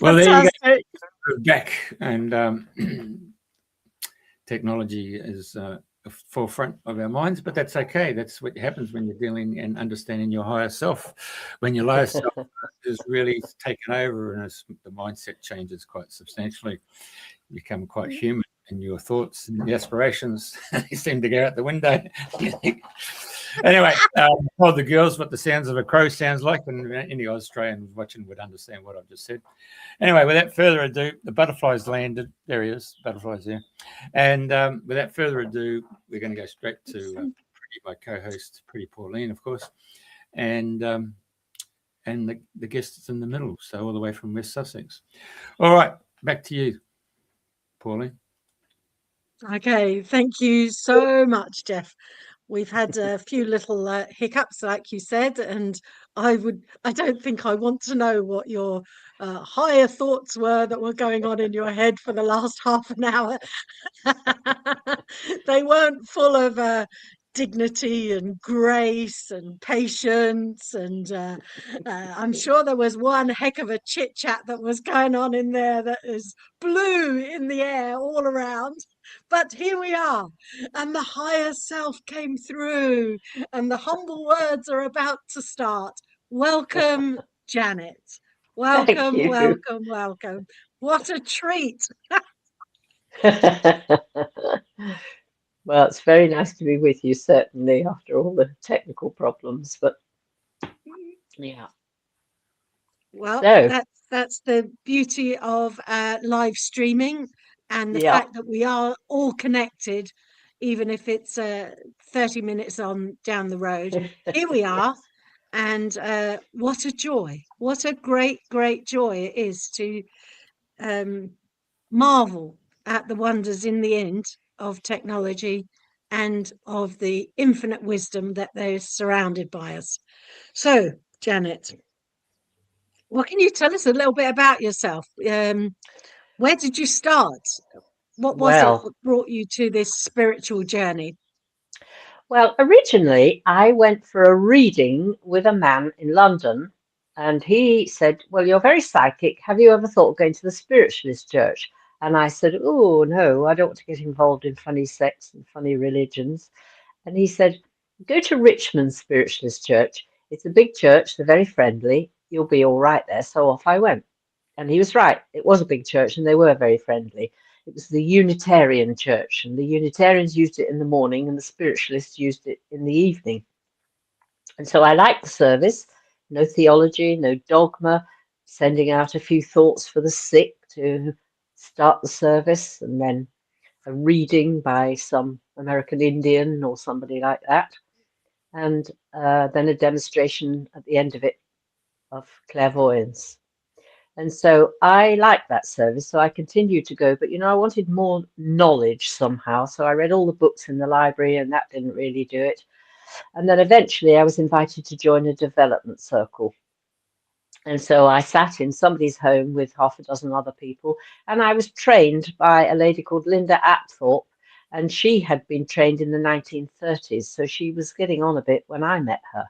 Well, there you Fantastic. go. Back and technology is the forefront of our minds, but that's okay. That's what happens when you're dealing and understanding your higher self. When your lower self is really taken over and the mindset changes quite substantially, you become quite human, and your thoughts and the aspirations seem to go out the window. Anyway, told the girls what the sounds of a crow sounds like, and any Australian watching would understand what I've just said. Anyway, without further ado, the butterflies landed. There he is, butterflies there. And without further ado, we're going to go straight to Priti, my co-host, Priti Pauline, of course, and the guest is in the middle, so all the way from West Sussex. All right, back to you, Pauline. Okay, thank you so much, Jeff. We've had a few little hiccups, like you said, and I don't think I want to know what your higher thoughts were that were going on in your head for the last half an hour. They weren't full of dignity and grace and patience, and I'm sure there was one heck of a chit chat that was going on in there that is blue in the air all around. But here we are, and the higher self came through, and the humble words are about to start. Welcome, Janet. Welcome, welcome, welcome. What a treat. Well, it's very nice to be with you, certainly, after all the technical problems. But yeah. Well, So, that's the beauty of live streaming, and the yeah. fact that we are all connected, even if it's 30 minutes on down the road. Here we are. And what a joy. What a great, great joy it is to marvel at the wonders in the end of technology and of the infinite wisdom that is surrounded by us. So, Janet, what can you tell us a little bit about yourself? Where did you start? What was it that brought you to this spiritual journey? Well, originally I went for a reading with a man in London, and he said, well, you're very psychic. Have you ever thought of going to the spiritualist church? And I said, oh, no, I don't want to get involved in funny sects and funny religions. And he said, go to Richmond Spiritualist Church. It's a big church. They're very friendly. You'll be all right there. So off I went. And he was right. It was a big church and they were very friendly. It was the Unitarian church, and the Unitarians used it in the morning and the spiritualists used it in the evening. And so I liked the service. No theology, no dogma, sending out a few thoughts for the sick to start the service, and then a reading by some American Indian or somebody like that, and then a demonstration at the end of it of clairvoyance. And so I liked that service, so I continued to go. But, I wanted more knowledge somehow. So I read all the books in the library, and that didn't really do it. And then eventually I was invited to join a development circle. And so I sat in somebody's home with half a dozen other people, and I was trained by a lady called Linda Apthorpe, and she had been trained in the 1930s. So she was getting on a bit when I met her.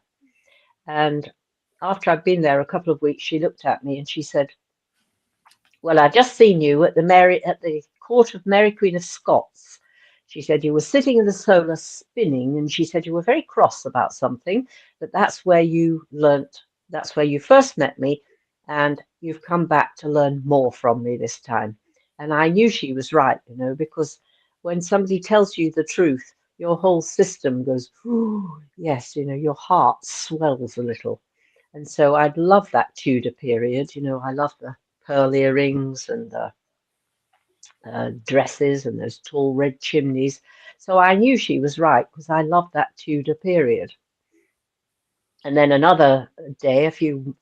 And after I'd been there a couple of weeks, she looked at me and she said, well, I've just seen you at the court of Mary Queen of Scots. She said you were sitting in the solar spinning, and she said you were very cross about something, but that's where you first met me, and you've come back to learn more from me this time. And I knew she was right, because when somebody tells you the truth, your whole system goes, ooh, yes, your heart swells a little. And so I'd love that Tudor period. I love the pearl earrings and the dresses and those tall red chimneys. So I knew she was right because I loved that Tudor period. And then another day, a few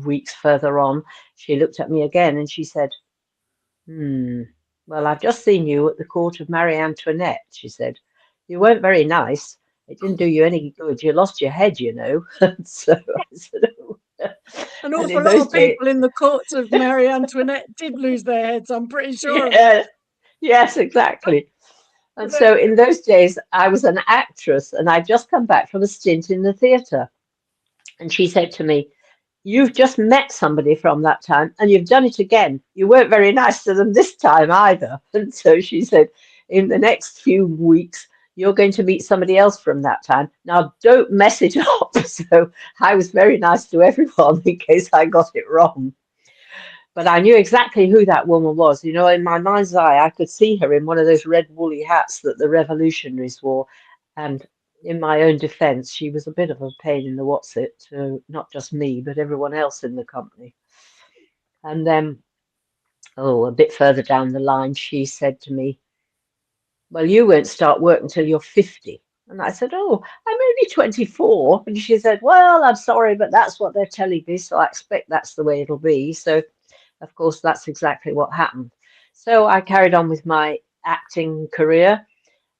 weeks further on, she looked at me again and she said, well, I've just seen you at the court of Marie Antoinette, she said. You weren't very nice. It didn't do you any good. You lost your head, So I said, oh. An awful lot of people in the courts of Marie Antoinette did lose their heads, I'm pretty sure. Yeah, yes, exactly. And so in those days, I was an actress, and I'd just come back from a stint in the theatre. And she said to me, you've just met somebody from that time and you've done it again. You weren't very nice to them this time either. And so she said, in the next few weeks, you're going to meet somebody else from that time. Now, don't mess it up. So I was very nice to everyone in case I got it wrong. But I knew exactly who that woman was. You know, in my mind's eye, I could see her in one of those red woolly hats that the revolutionaries wore. And in my own defense, she was a bit of a pain in the what's-it to not just me, but everyone else in the company. And then, a bit further down the line, she said to me, well, you won't start work until you're 50. And I said, oh, I'm only 24. And she said, well, I'm sorry, but that's what they're telling me. So I expect that's the way it'll be. So, of course, that's exactly what happened. So I carried on with my acting career.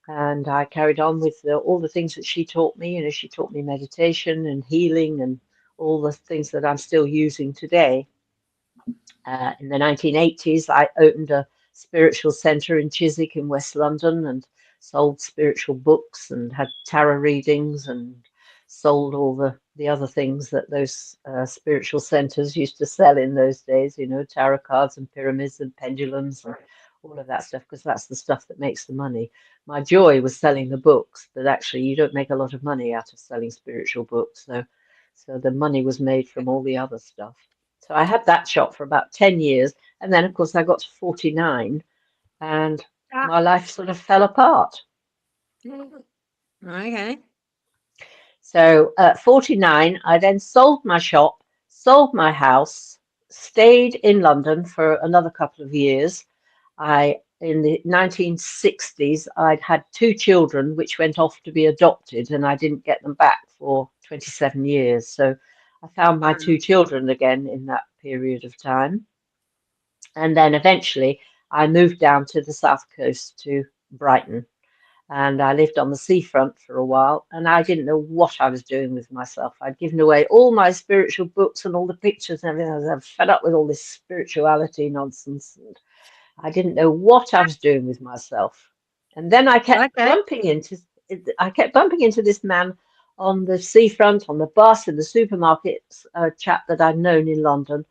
And I carried on with all the things that she taught me. You know, she taught me meditation and healing and all the things that I'm still using today. In the 1980s, I opened a spiritual centre in Chiswick in West London and sold spiritual books and had tarot readings and sold all the other things that those spiritual centres used to sell in those days, you know, tarot cards and pyramids and pendulums and all of that stuff, because that's the stuff that makes the money. My joy was selling the books, but actually you don't make a lot of money out of selling spiritual books. So the money was made from all the other stuff. So I had that shop for about 10 years. And then, of course, I got to 49 and my life sort of fell apart. Okay. So at 49, I then sold my shop, sold my house, stayed in London for another couple of years. In the 1960s, I'd had 2 children which went off to be adopted, and I didn't get them back for 27 years. So I found my 2 children again in that period of time. And then eventually I moved down to the south coast to Brighton. And I lived on the seafront for a while, and I didn't know what I was doing with myself. I'd given away all my spiritual books and all the pictures and everything. I was fed up with all this spirituality nonsense. And I didn't know what I was doing with myself. And then I kept bumping into this man on the seafront, on the bus, in the supermarket, a chap that I'd known in London.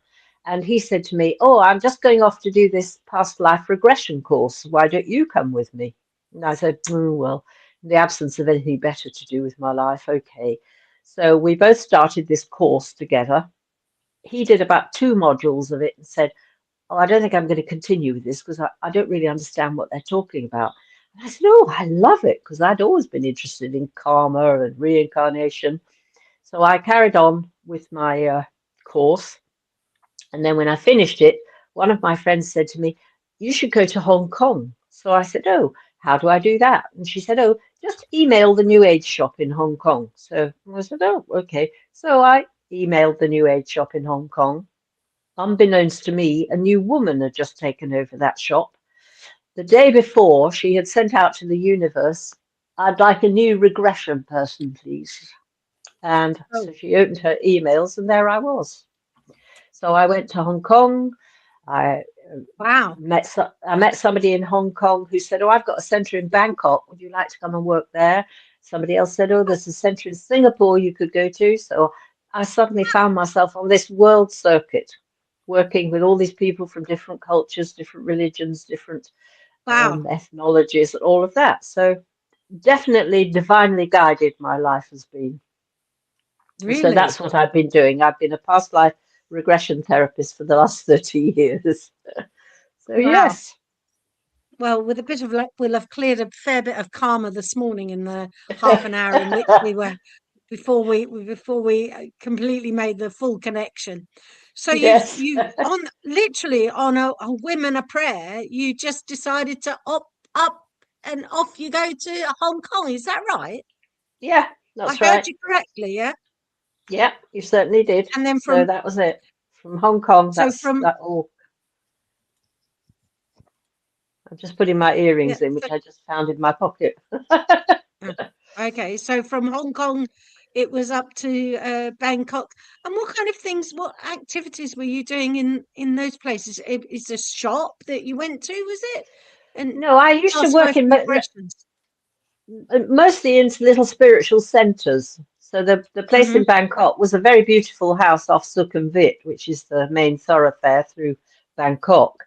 And he said to me, oh, I'm just going off to do this past life regression course. Why don't you come with me? And I said, oh, well, in the absence of anything better to do with my life, okay. So we both started this course together. He did about 2 modules of it and said, oh, I don't think I'm going to continue with this because I don't really understand what they're talking about. And I said, oh, I love it, because I'd always been interested in karma and reincarnation. So I carried on with my course. And then when I finished it, one of my friends said to me, you should go to Hong Kong. So I said, oh, how do I do that? And she said, oh, just email the New Age shop in Hong Kong. So I said, oh, okay. So I emailed the New Age shop in Hong Kong. Unbeknownst to me, a new woman had just taken over that shop. The day before, she had sent out to the universe, I'd like a new regression person, please. And so she opened her emails, and there I was. So I went to Hong Kong. I met somebody in Hong Kong who said, oh, I've got a centre in Bangkok. Would you like to come and work there? Somebody else said, oh, there's a centre in Singapore you could go to. So I suddenly found myself on this world circuit, working with all these people from different cultures, different religions, different ethnologies, all of that. So definitely divinely guided my life has been. Really? So that's what I've been doing. I've been a past life regression therapist for the last 30 years. So yes. Well, with a bit of luck, we'll have cleared a fair bit of karma this morning in the half an hour in which we were before we completely made the full connection. So you on literally on a whim and a prayer, you just decided to up and off you go to Hong Kong. Is that right? Yeah, that's right. I heard you correctly, yeah? Yeah, you certainly did. And then so that was it. From Hong Kong, that all. I'm just putting my earrings in, which I just found in my pocket. Okay, so from Hong Kong, it was up to Bangkok. And what activities were you doing in those places? Is a shop that you went to, was it? And no, I used to work in regressions. Mostly in little spiritual centres. So the place in Bangkok was a very beautiful house off Sukhumvit, which is the main thoroughfare through Bangkok.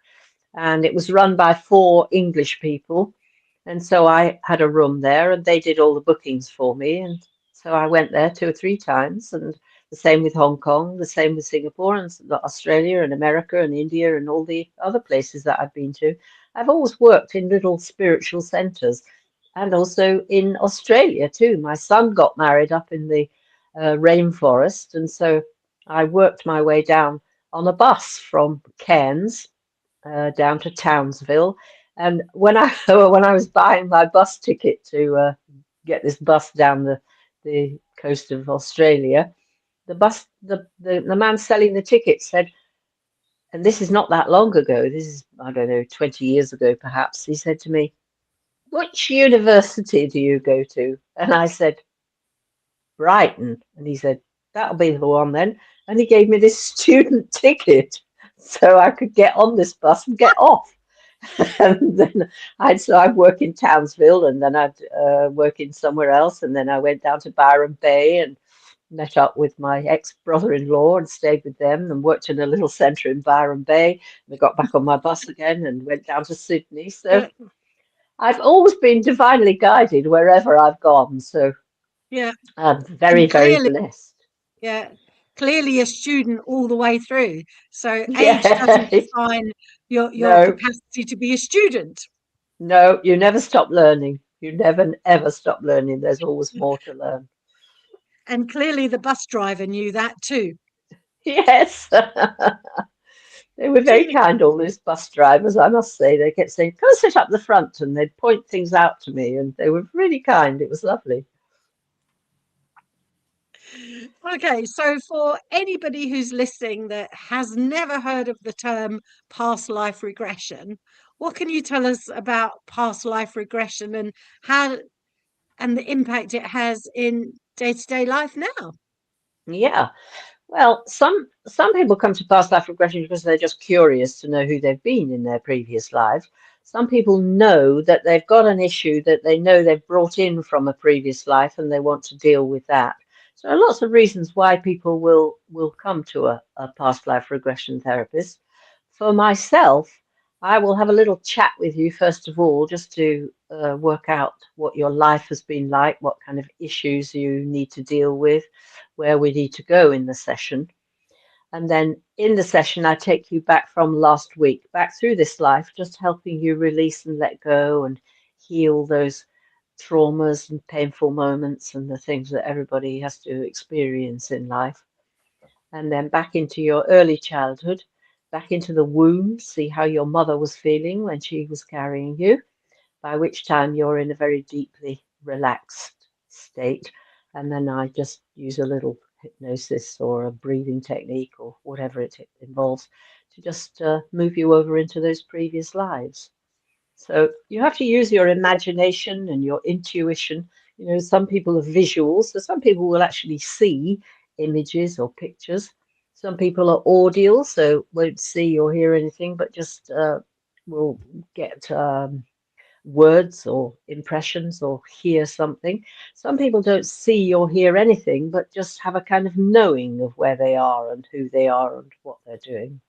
And it was run by 4 English people. And so I had a room there and they did all the bookings for me. And so I went there 2 or 3 times, and the same with Hong Kong, the same with Singapore and Australia and America and India and all the other places that I've been to. I've always worked in little spiritual centers, and also in Australia too. My son got married up in the rainforest, and so I worked my way down on a bus from Cairns down to Townsville. And when I was buying my bus ticket to get this bus down the coast of Australia, the man selling the ticket said, and this is not that long ago, this is, I don't know, 20 years ago perhaps, he said to me, "Which university do you go to?" And I said, "Brighton." And he said, "That'll be the one then." And he gave me this student ticket so I could get on this bus and get off. And then I'd work in Townsville, and then I'd work in somewhere else, and then I went down to Byron Bay and met up with my ex-brother-in-law and stayed with them and worked in a little centre in Byron Bay. And I got back on my bus again and went down to Sydney. So I've always been divinely guided wherever I've gone. So yeah, I'm very, very blessed. Yeah, clearly a student all the way through. So Yeah. age doesn't define your No. capacity to be a student. No, you never stop learning. You never, ever stop learning. There's always more to learn. And clearly the bus driver knew that too. Yes. They were very kind, all those bus drivers, I must say. They kept saying, "Come sit up the front," and they'd point things out to me, and they were really kind. It was lovely. Okay, so for anybody who's listening that has never heard of the term past life regression, what can you tell us about past life regression and how and the impact it has in day-to-day life now? Yeah. Well, some people come to past life regression because they're just curious to know who they've been in their previous lives. Some people know that they've got an issue that they know they've brought in from a previous life and they want to deal with that. So there are lots of reasons why people will come to a past life regression therapist. For myself, I will have a little chat with you first of all, just to work out what your life has been like, what kind of issues you need to deal with, where we need to go in the session. And then in the session, I take you back from last week, back through this life, just helping you release and let go and heal those traumas and painful moments and the things that everybody has to experience in life. And then back into your early childhood, back into the womb, see how your mother was feeling when she was carrying you, by which time you're in a very deeply relaxed state. And then I just use a little hypnosis or a breathing technique or whatever it involves to just move you over into those previous lives. So you have to use your imagination and your intuition. You know, some people are visual, so some people will actually see images or pictures. Some people are audial, so won't see or hear anything, but just will get words or impressions or hear something. Some people don't see or hear anything, but just have a kind of knowing of where they are and who they are and what they're doing.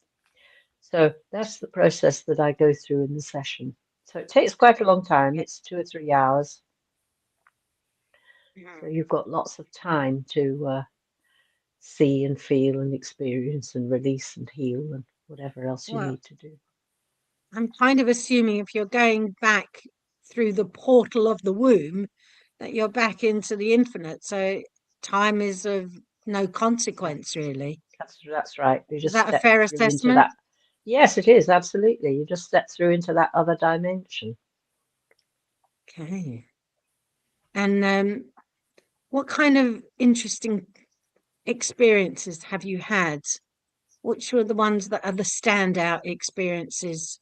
So that's the process that I go through in the session. So it takes quite a long time. It's 2 or 3 hours. So you've got lots of time to see and feel and experience and release and heal and whatever else you need to do. I'm kind of assuming if you're going back through the portal of the womb, that you're back into the infinite. So time is of no consequence, really. That's right. You just Is that a fair assessment? That. Yes, it is. Absolutely. You just step through into that other dimension. Okay. And what kind of interesting experiences have you had? Which were the ones that are the standout experiences?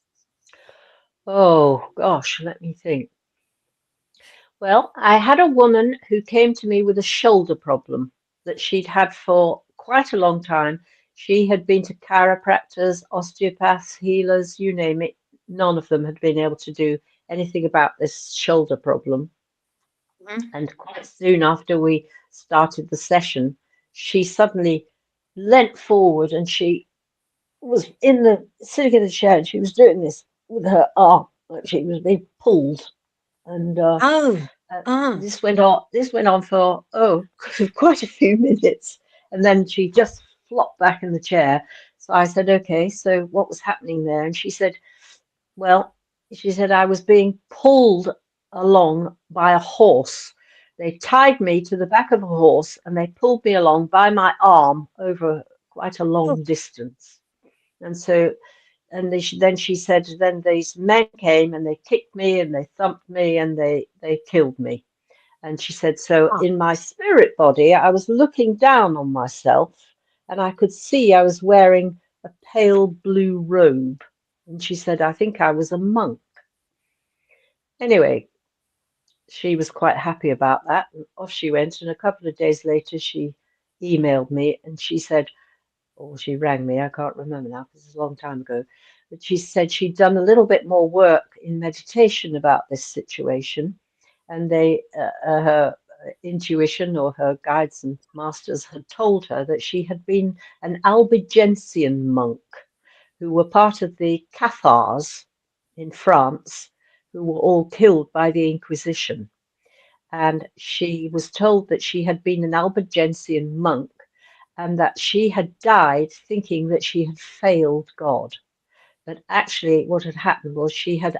Oh, gosh, let me think. Well, I had a woman who came to me with a shoulder problem that she'd had for quite a long time. She had been to chiropractors, osteopaths, healers, you name it. None of them had been able to do anything about this shoulder problem. Mhm. And quite soon after we started the session, she suddenly leant forward and she was sitting in the chair and she was doing this with her arm, like she was being pulled. And Oh, oh, this went on for quite a few minutes, and then she just flopped back in the chair. So I said, okay, so what was happening there? And well, she said I was being pulled along by a horse. They tied me to the back of a horse and they pulled me along by my arm over quite a oh, long distance. And so, then she said, then these men came and they kicked me and they thumped me and they killed me. And she said, so oh. in my spirit body, I was looking down on myself and I could see I was wearing a pale blue robe. And she said, I think I was a monk. Anyway, she was quite happy about that. And off she went. And a couple of days later, she emailed me and she said, or she rang me, I can't remember now because it's a long time ago. But she said she'd done a little bit more work in meditation about this situation. And her intuition or her guides and masters had told her that she had been an Albigensian monk who were part of the Cathars in France, who were all killed by the Inquisition. And she was told that she had been an Albigensian monk and that she had died thinking that she had failed God. But actually, what had happened was she had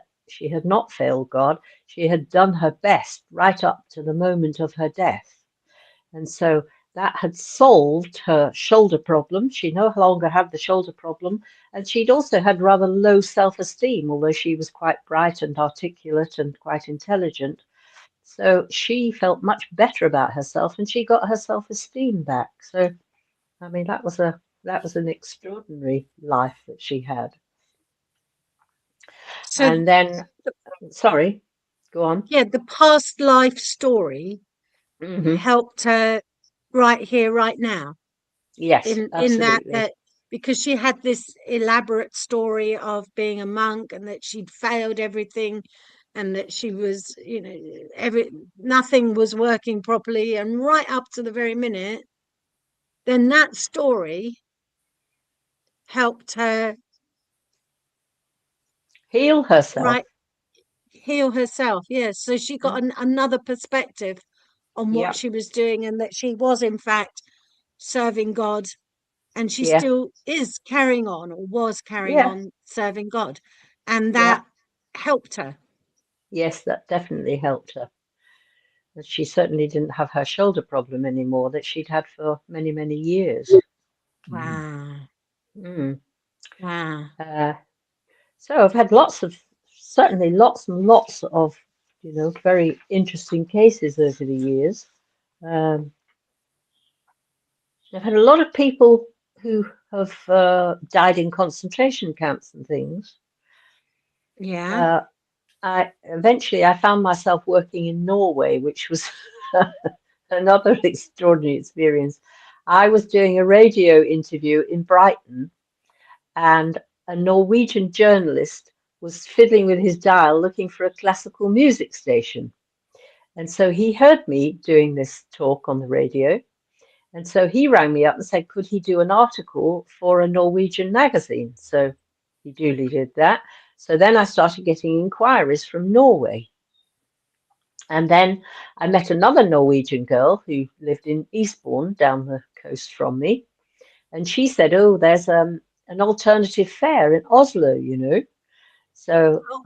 not failed God. She had done her best right up to the moment of her death. And so that had solved her shoulder problem. She no longer had the shoulder problem. And she'd also had rather low self-esteem, although she was quite bright and articulate and quite intelligent. So she felt much better about herself and she got her self-esteem back. So, I mean, that was an extraordinary life that she had. So, And then, sorry, go on. yeah, the past life story Hmm. helped her right here, right now. Yes, In that absolutely. because she had this elaborate story of being a monk and that she'd failed everything and that she was, nothing was working properly, and right up to the very minute, then that story helped her Heal herself. right heal herself. Yes, so she got another perspective on what Yeah, she was doing and that she was in fact serving God, and she yeah, still is carrying on or was carrying yeah, on serving God, and yeah. that helped her. Yes, that definitely helped her. But she certainly didn't have her shoulder problem anymore that she'd had for many, many years. Wow. Mm. Wow. So I've had certainly lots and lots of, very interesting cases over the years. Um, I've had a lot of people who have died in concentration camps and things. Yeah. Eventually I found myself working in Norway, which was another extraordinary experience. I was doing a radio interview in Brighton, and a Norwegian journalist was fiddling with his dial looking for a classical music station. And so he heard me doing this talk on the radio. And so he rang me up and said, could he do an article for a Norwegian magazine? So he duly did that. So then I started getting inquiries from Norway. And then I met another Norwegian girl who lived in Eastbourne down the coast from me. And she said, oh, there's an alternative fair in Oslo, So Oh,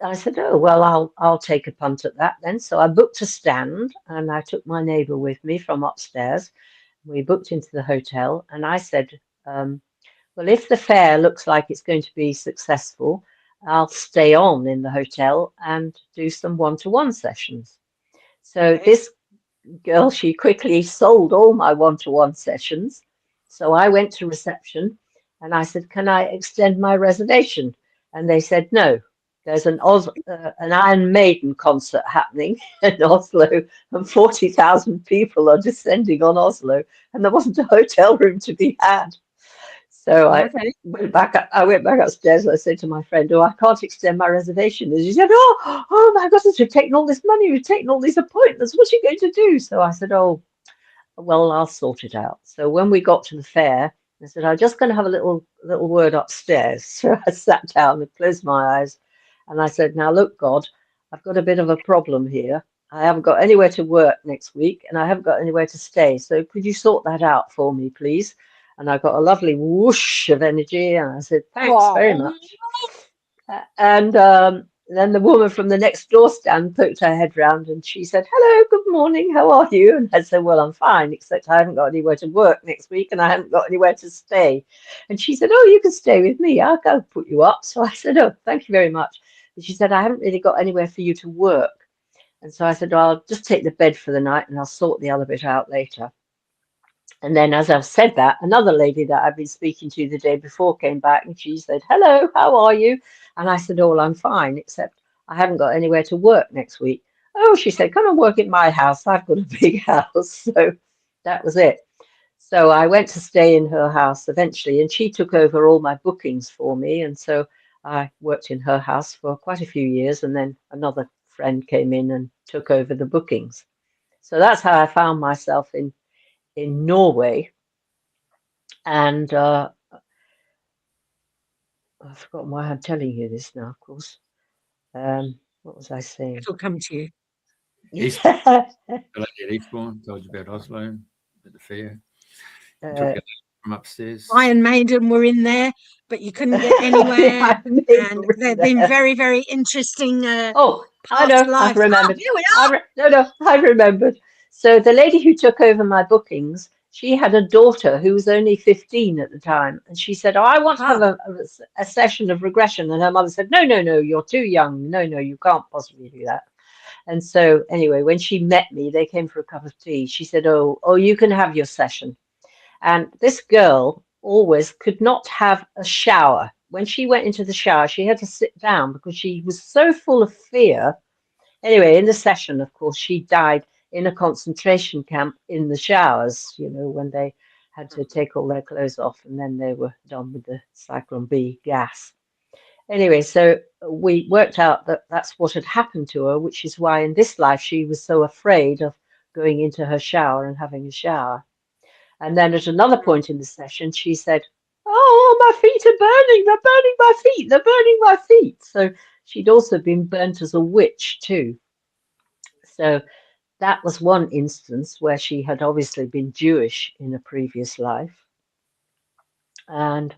I said, oh, well, I'll take a punt at that then. So I booked a stand and I took my neighbour with me from upstairs. We booked into the hotel and I said, well, if the fair looks like it's going to be successful, I'll stay on in the hotel and do some one-to-one sessions. So okay. this girl, she quickly sold all my one-to-one sessions. So I went to reception and I said, can I extend my reservation? And they said, no, there's an Iron Maiden concert happening in Oslo and 40,000 people are descending on Oslo and there wasn't a hotel room to be had. So I Okay. went back. I went back upstairs. And I said to my friend, "Oh, I can't extend my reservation." And she said, "Oh my goodness, you've taken all this money. You've taken all these appointments. What are you going to do?" So I said, "Oh, well, I'll sort it out." So when we got to the fair, I said, "I'm just going to have a little word upstairs." So I sat down and closed my eyes, and I said, "Now look, God, I've got a bit of a problem here. I haven't got anywhere to work next week, and I haven't got anywhere to stay. So could you sort that out for me, please?" And I got a lovely whoosh of energy, and I said, "Thanks very Oh, much." And then the woman from the next door stand poked her head round and she said, "Hello, good morning, how are you?" And I said, "Well, I'm fine, except I haven't got anywhere to work next week and I haven't got anywhere to stay." And she said, "Oh, you can stay with me. I'll go put you up." So I said, "Oh, thank you very much." And she said, "I haven't really got anywhere for you to work." And so I said, "Well, I'll just take the bed for the night and I'll sort the other bit out later." And then as I've said that, another lady that I've been speaking to the day before came back and she said, "Hello, how are you?" And I said, "Oh, I'm fine, except I haven't got anywhere to work next week." "Oh," she said, "come and work at my house. I've got a big house." So that was it. So I went to stay in her house eventually, and she took over all my bookings for me. And so I worked in her house for quite a few years, and then another friend came in and took over the bookings. So that's how I found myself in Norway. And I've forgotten why I'm telling you this now, of course. What was I saying? it'll come to you. Eastbourne. uh, Still at Eastbourne. Told you about Oslo at the fair. You took it from upstairs. Iron Maiden were in there, but you couldn't get anywhere. And there have been very, very interesting Oh, I past know, I've lives. Oh, remembered. here we are. No, I remembered. So the lady who took over my bookings, she had a daughter who was only 15 at the time. And she said, "Oh, I want to Ah, have a session of regression." And her mother said, "No, no, no, you're too young. No, no, you can't possibly do that." And so anyway, when she met me, they came for a cup of tea. She said, "Oh, you can have your session." And this girl always could not have a shower. When she went into the shower, she had to sit down because she was so full of fear. Anyway, in the session, of course, she died in a concentration camp in the showers, when they had to take all their clothes off and then they were done with the Cyclone B gas. Anyway, so we worked out that that's what had happened to her, which is why in this life she was so afraid of going into her shower and having a shower. And then at another point in the session, she said, "Oh, my feet are burning. They're burning my feet. They're burning my feet." So she'd also been burnt as a witch too. So that was one instance where she had obviously been Jewish in a previous life. And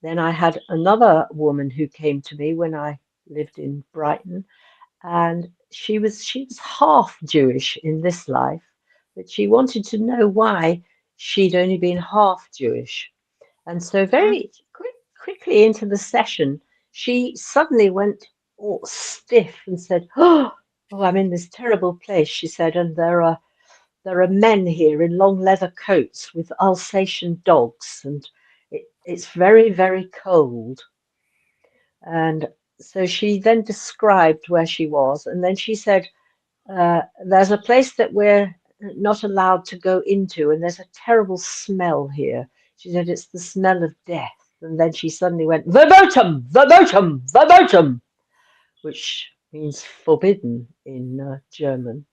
then I had another woman who came to me when I lived in Brighton, and she was half Jewish in this life, but she wanted to know why she'd only been half Jewish. And so very quickly into the session, she suddenly went all stiff and said, "Oh, I'm in this terrible place," she said, "and there are men here in long leather coats with Alsatian dogs, and it's very, very cold." And so she then described where she was, and then she said, "There's a place that we're not allowed to go into, and there's a terrible smell here." She said, "It's the smell of death." And then she suddenly went, "Verboten, verboten, verboten," which means forbidden in German.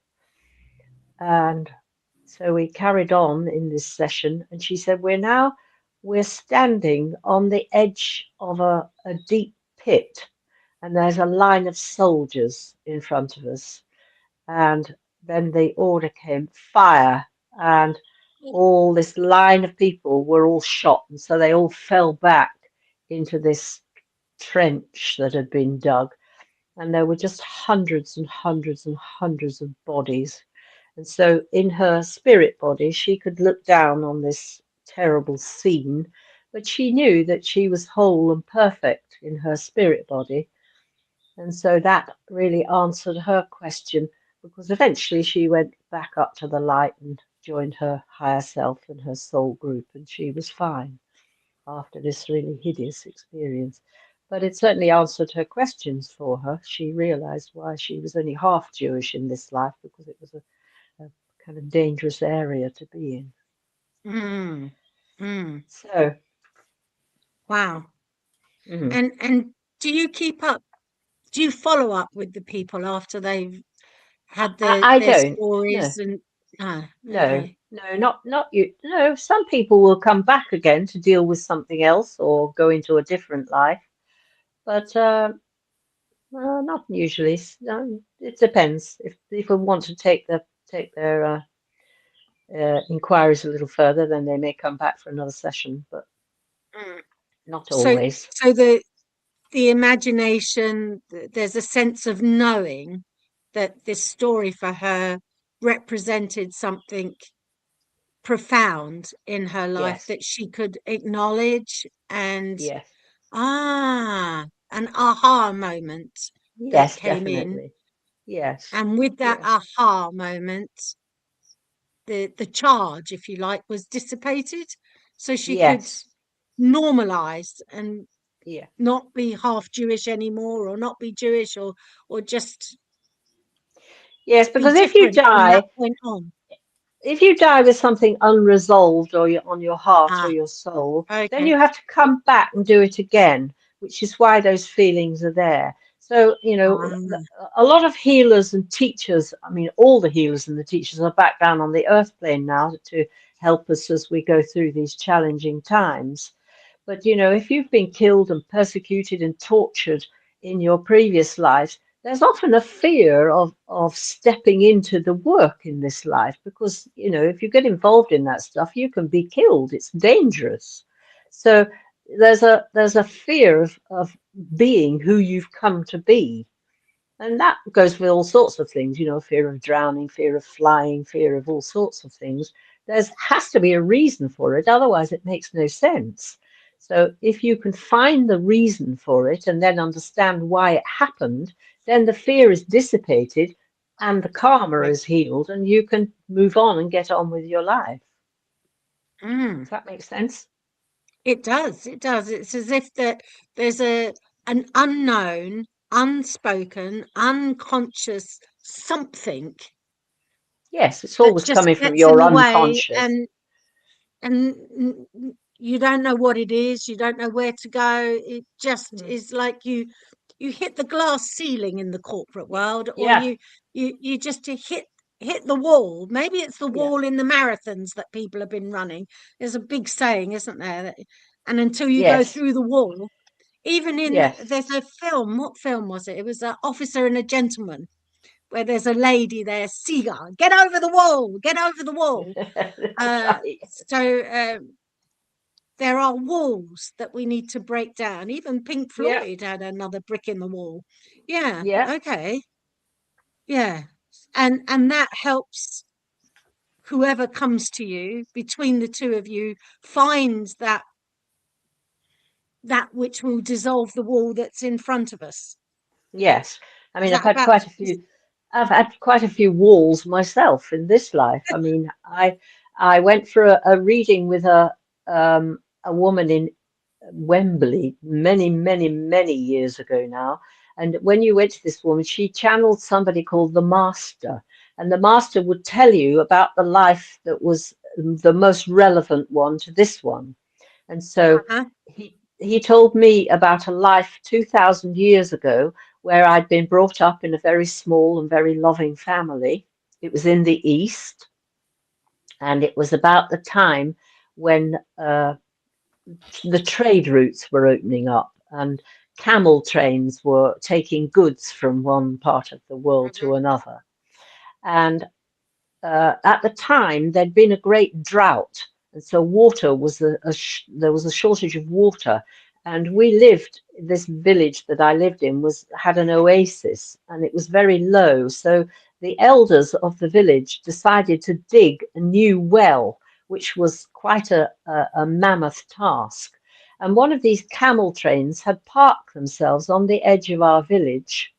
And so we carried on in this session, and she said, we're standing on the edge of a deep pit, and there's a line of soldiers in front of us. And then the order came, "Fire," and all this line of people were all shot, and so they all fell back into this trench that had been dug, and there were just hundreds and hundreds and hundreds of bodies. And so in her spirit body, she could look down on this terrible scene, but she knew that she was whole and perfect in her spirit body. And so that really answered her question, because eventually she went back up to the light and joined her higher self and her soul group, and she was fine after this really hideous experience. But it certainly answered her questions for her. She realized why she was only half Jewish in this life, because it was a kind of dangerous area to be in. mm, mm. So Wow. Mhm. And do you keep up? Do you follow up with the people after they've had I their don't. No, stories? And no, okay. no, not you. No, some people will come back again to deal with something else or go into a different life, but not usually. It depends. If people want to take their inquiries a little further, then they may come back for another session, but Mm. not So always. so the imagination, there's a sense of knowing that this story for her represented something profound in her life Yes, that she could acknowledge, and yes, an aha moment that yes, came in. definitely. Yes, And with that yes, aha moment, the charge, if you like, was dissipated, so she could yes, normalize and yeah. not be half Jewish anymore, or not be Jewish, or just Yes, be because different from that point on. if you die with something unresolved or on your heart or Ah, your soul, then okay. you have to come back and do it again, which is why those feelings are there. So, Ah, a lot of healers and teachers, I mean, all the healers and the teachers are back down on the earth plane now to help us as we go through these challenging times. But, if you've been killed and persecuted and tortured in your previous lives, there's often a fear of stepping into the work in this life because, if you get involved in that stuff, you can be killed. It's dangerous. So there's a fear of being who you've come to be. And that goes with all sorts of things, fear of drowning, fear of flying, fear of all sorts of things. There's has to be a reason for it, otherwise it makes no sense. So if you can find the reason for it and then understand why it happened, then the fear is dissipated and the karma right. is healed and you can move on and get on with your life. Mm. Does that make sense? It does. It does. It's as if that there's an unknown, unspoken, unconscious something Yes, it's that always just coming from gets in your the way, unconscious. and you don't know what it is. You don't know where to go. It just Mm. is like you hit the glass ceiling in the corporate world, or Yeah, you just hit the wall. Maybe it's the yeah, wall in the marathons that people have been running. There's a big saying, isn't there? And until you go yes, through the wall, even yes. there's a film. What film was it? It was Officer and a Gentleman, where there's a lady there, Seagull. Get over the wall. Get over the wall. That's Uh, right. so there are walls that we need to break down. Even Pink Yeah, Floyd had another brick in the wall. Yeah. yeah. Okay. Yeah. And that helps whoever comes to you, between the two of you, find that which will dissolve the wall that's in front of us. Yes. I Is mean, that about? I've had quite a few walls myself in this life. I mean, I went for a reading with a woman in Wembley many, many, many years ago now. And when you went to this woman, she channeled somebody called the Master. And the Master would tell you about the life that was the most relevant one to this one. And so Uh-huh. he told me about a life 2,000 years ago where I'd been brought up in a very small and very loving family. It was in the East, and it was about the time when the trade routes were opening up and camel trains were taking goods from one part of the world Mhm. to another. And at the time, there'd been a great drought, and so water was there was a shortage of water. And we lived, this village that I lived in had an oasis, and it was very low. So the elders of the village decided to dig a new well, which was quite a mammoth task. And one of these camel trains had parked themselves on the edge of our village,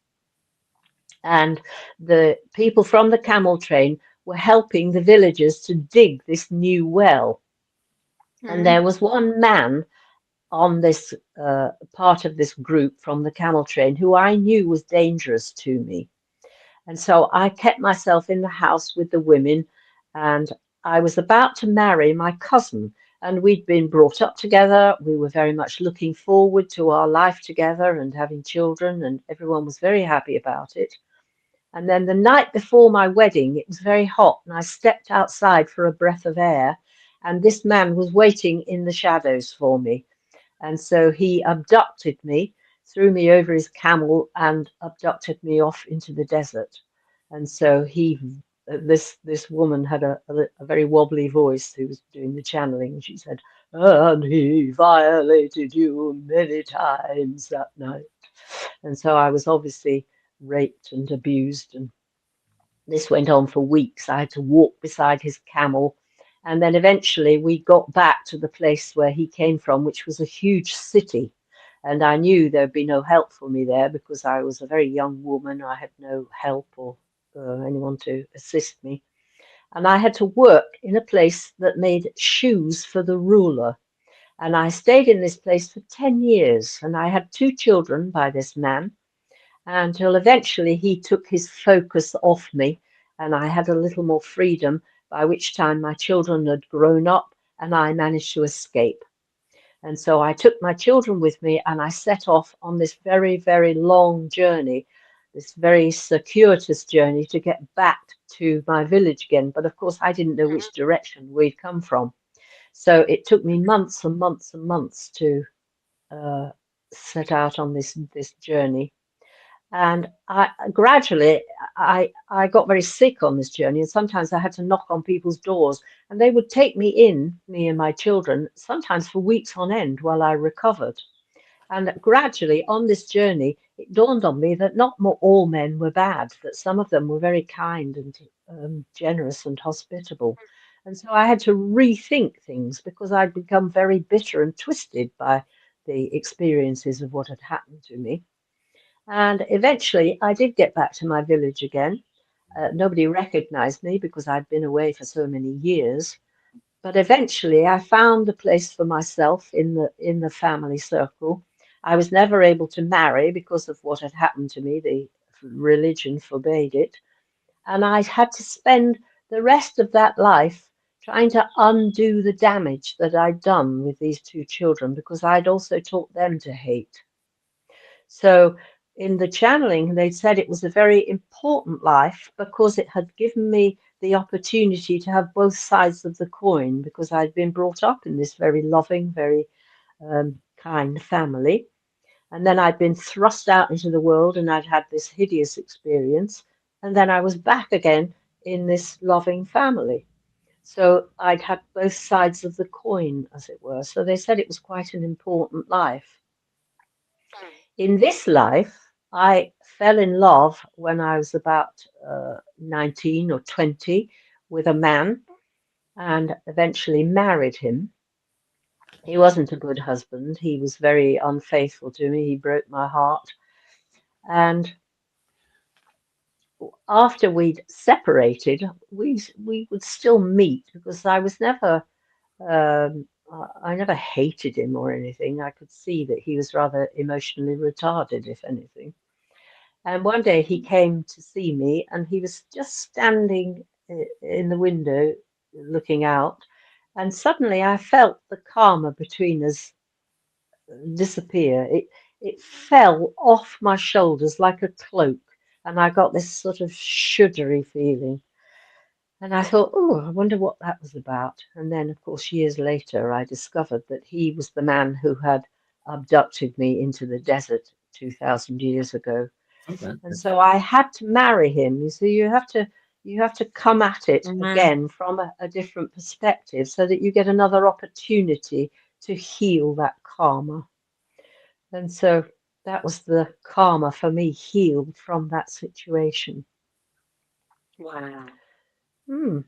and the people from the camel train were helping the villagers to dig this new well. And there Mhm. was one man on this part of this group from the camel train who I knew was dangerous to me. And so I kept myself in the house with the women, and I was about to marry my cousin. And we'd been brought up together. We were very much looking forward to our life together and having children, and everyone was very happy about it. And then the night before my wedding, it was very hot, and I stepped outside for a breath of air, and this man was waiting in the shadows for me. And so he abducted me, threw me over his camel, and abducted me off into the desert. And so this woman had a very wobbly voice who was doing the channeling, and she said, "And he violated you many times that night." And so I was obviously raped and abused, and this went on for weeks. I had to walk beside his camel, and then eventually we got back to the place where he came from, which was a huge city. And I knew there'd be no help for me there because I was a very young woman. I had no help or anyone to assist me. And I had to work in a place that made shoes for the ruler. And I stayed in this place for 10 years. And I had 2 children by this man until eventually he took his focus off me. And I had a little more freedom, by which time my children had grown up and I managed to escape. And so I took my children with me and I set off on this very, very long journey, this very circuitous journey to get back to my village again. But of course, I didn't know which direction we'd come from. So it took me months and months and months to set out on this journey. And I gradually got very sick on this journey, and sometimes I had to knock on people's doors, and they would take me in, me and my children, sometimes for weeks on end while I recovered. And gradually on this journey, it dawned on me that not all men were bad, that some of them were very kind and generous and hospitable. And so I had to rethink things because I'd become very bitter and twisted by the experiences of what had happened to me. And eventually I did get back to my village again. Nobody recognized me because I'd been away for so many years. But eventually I found a place for myself in the family circle. I was never able to marry because of what had happened to me. The religion forbade it. And I had to spend the rest of that life trying to undo the damage that I'd done with these 2 children because I'd also taught them to hate. So in the channeling, they said it was a very important life because it had given me the opportunity to have both sides of the coin because I'd been brought up in this very loving, very kind family. And then I'd been thrust out into the world and I'd had this hideous experience. And then I was back again in this loving family. So I'd had both sides of the coin, as it were. So they said it was quite an important life. In this life, I fell in love when I was about 19 or 20 with a man and eventually married him. He wasn't a good husband. He was very unfaithful to me. He broke my heart. And after we'd separated, we would still meet because I was never, I never hated him or anything. I could see that he was rather emotionally retarded, if anything. And one day he came to see me and he was just standing in the window looking out. And suddenly I felt the karma between us disappear. It fell off my shoulders like a cloak. And I got this sort of shuddery feeling. And I thought, oh, I wonder what that was about. And then, of course, years later, I discovered that he was the man who had abducted me into the desert 2,000 years ago. Okay. And so I had to marry him. You see, you have to come at it again from a different perspective so that you get another opportunity to heal that karma. And so that was the karma for me, healed from that situation. Wow. Hmm.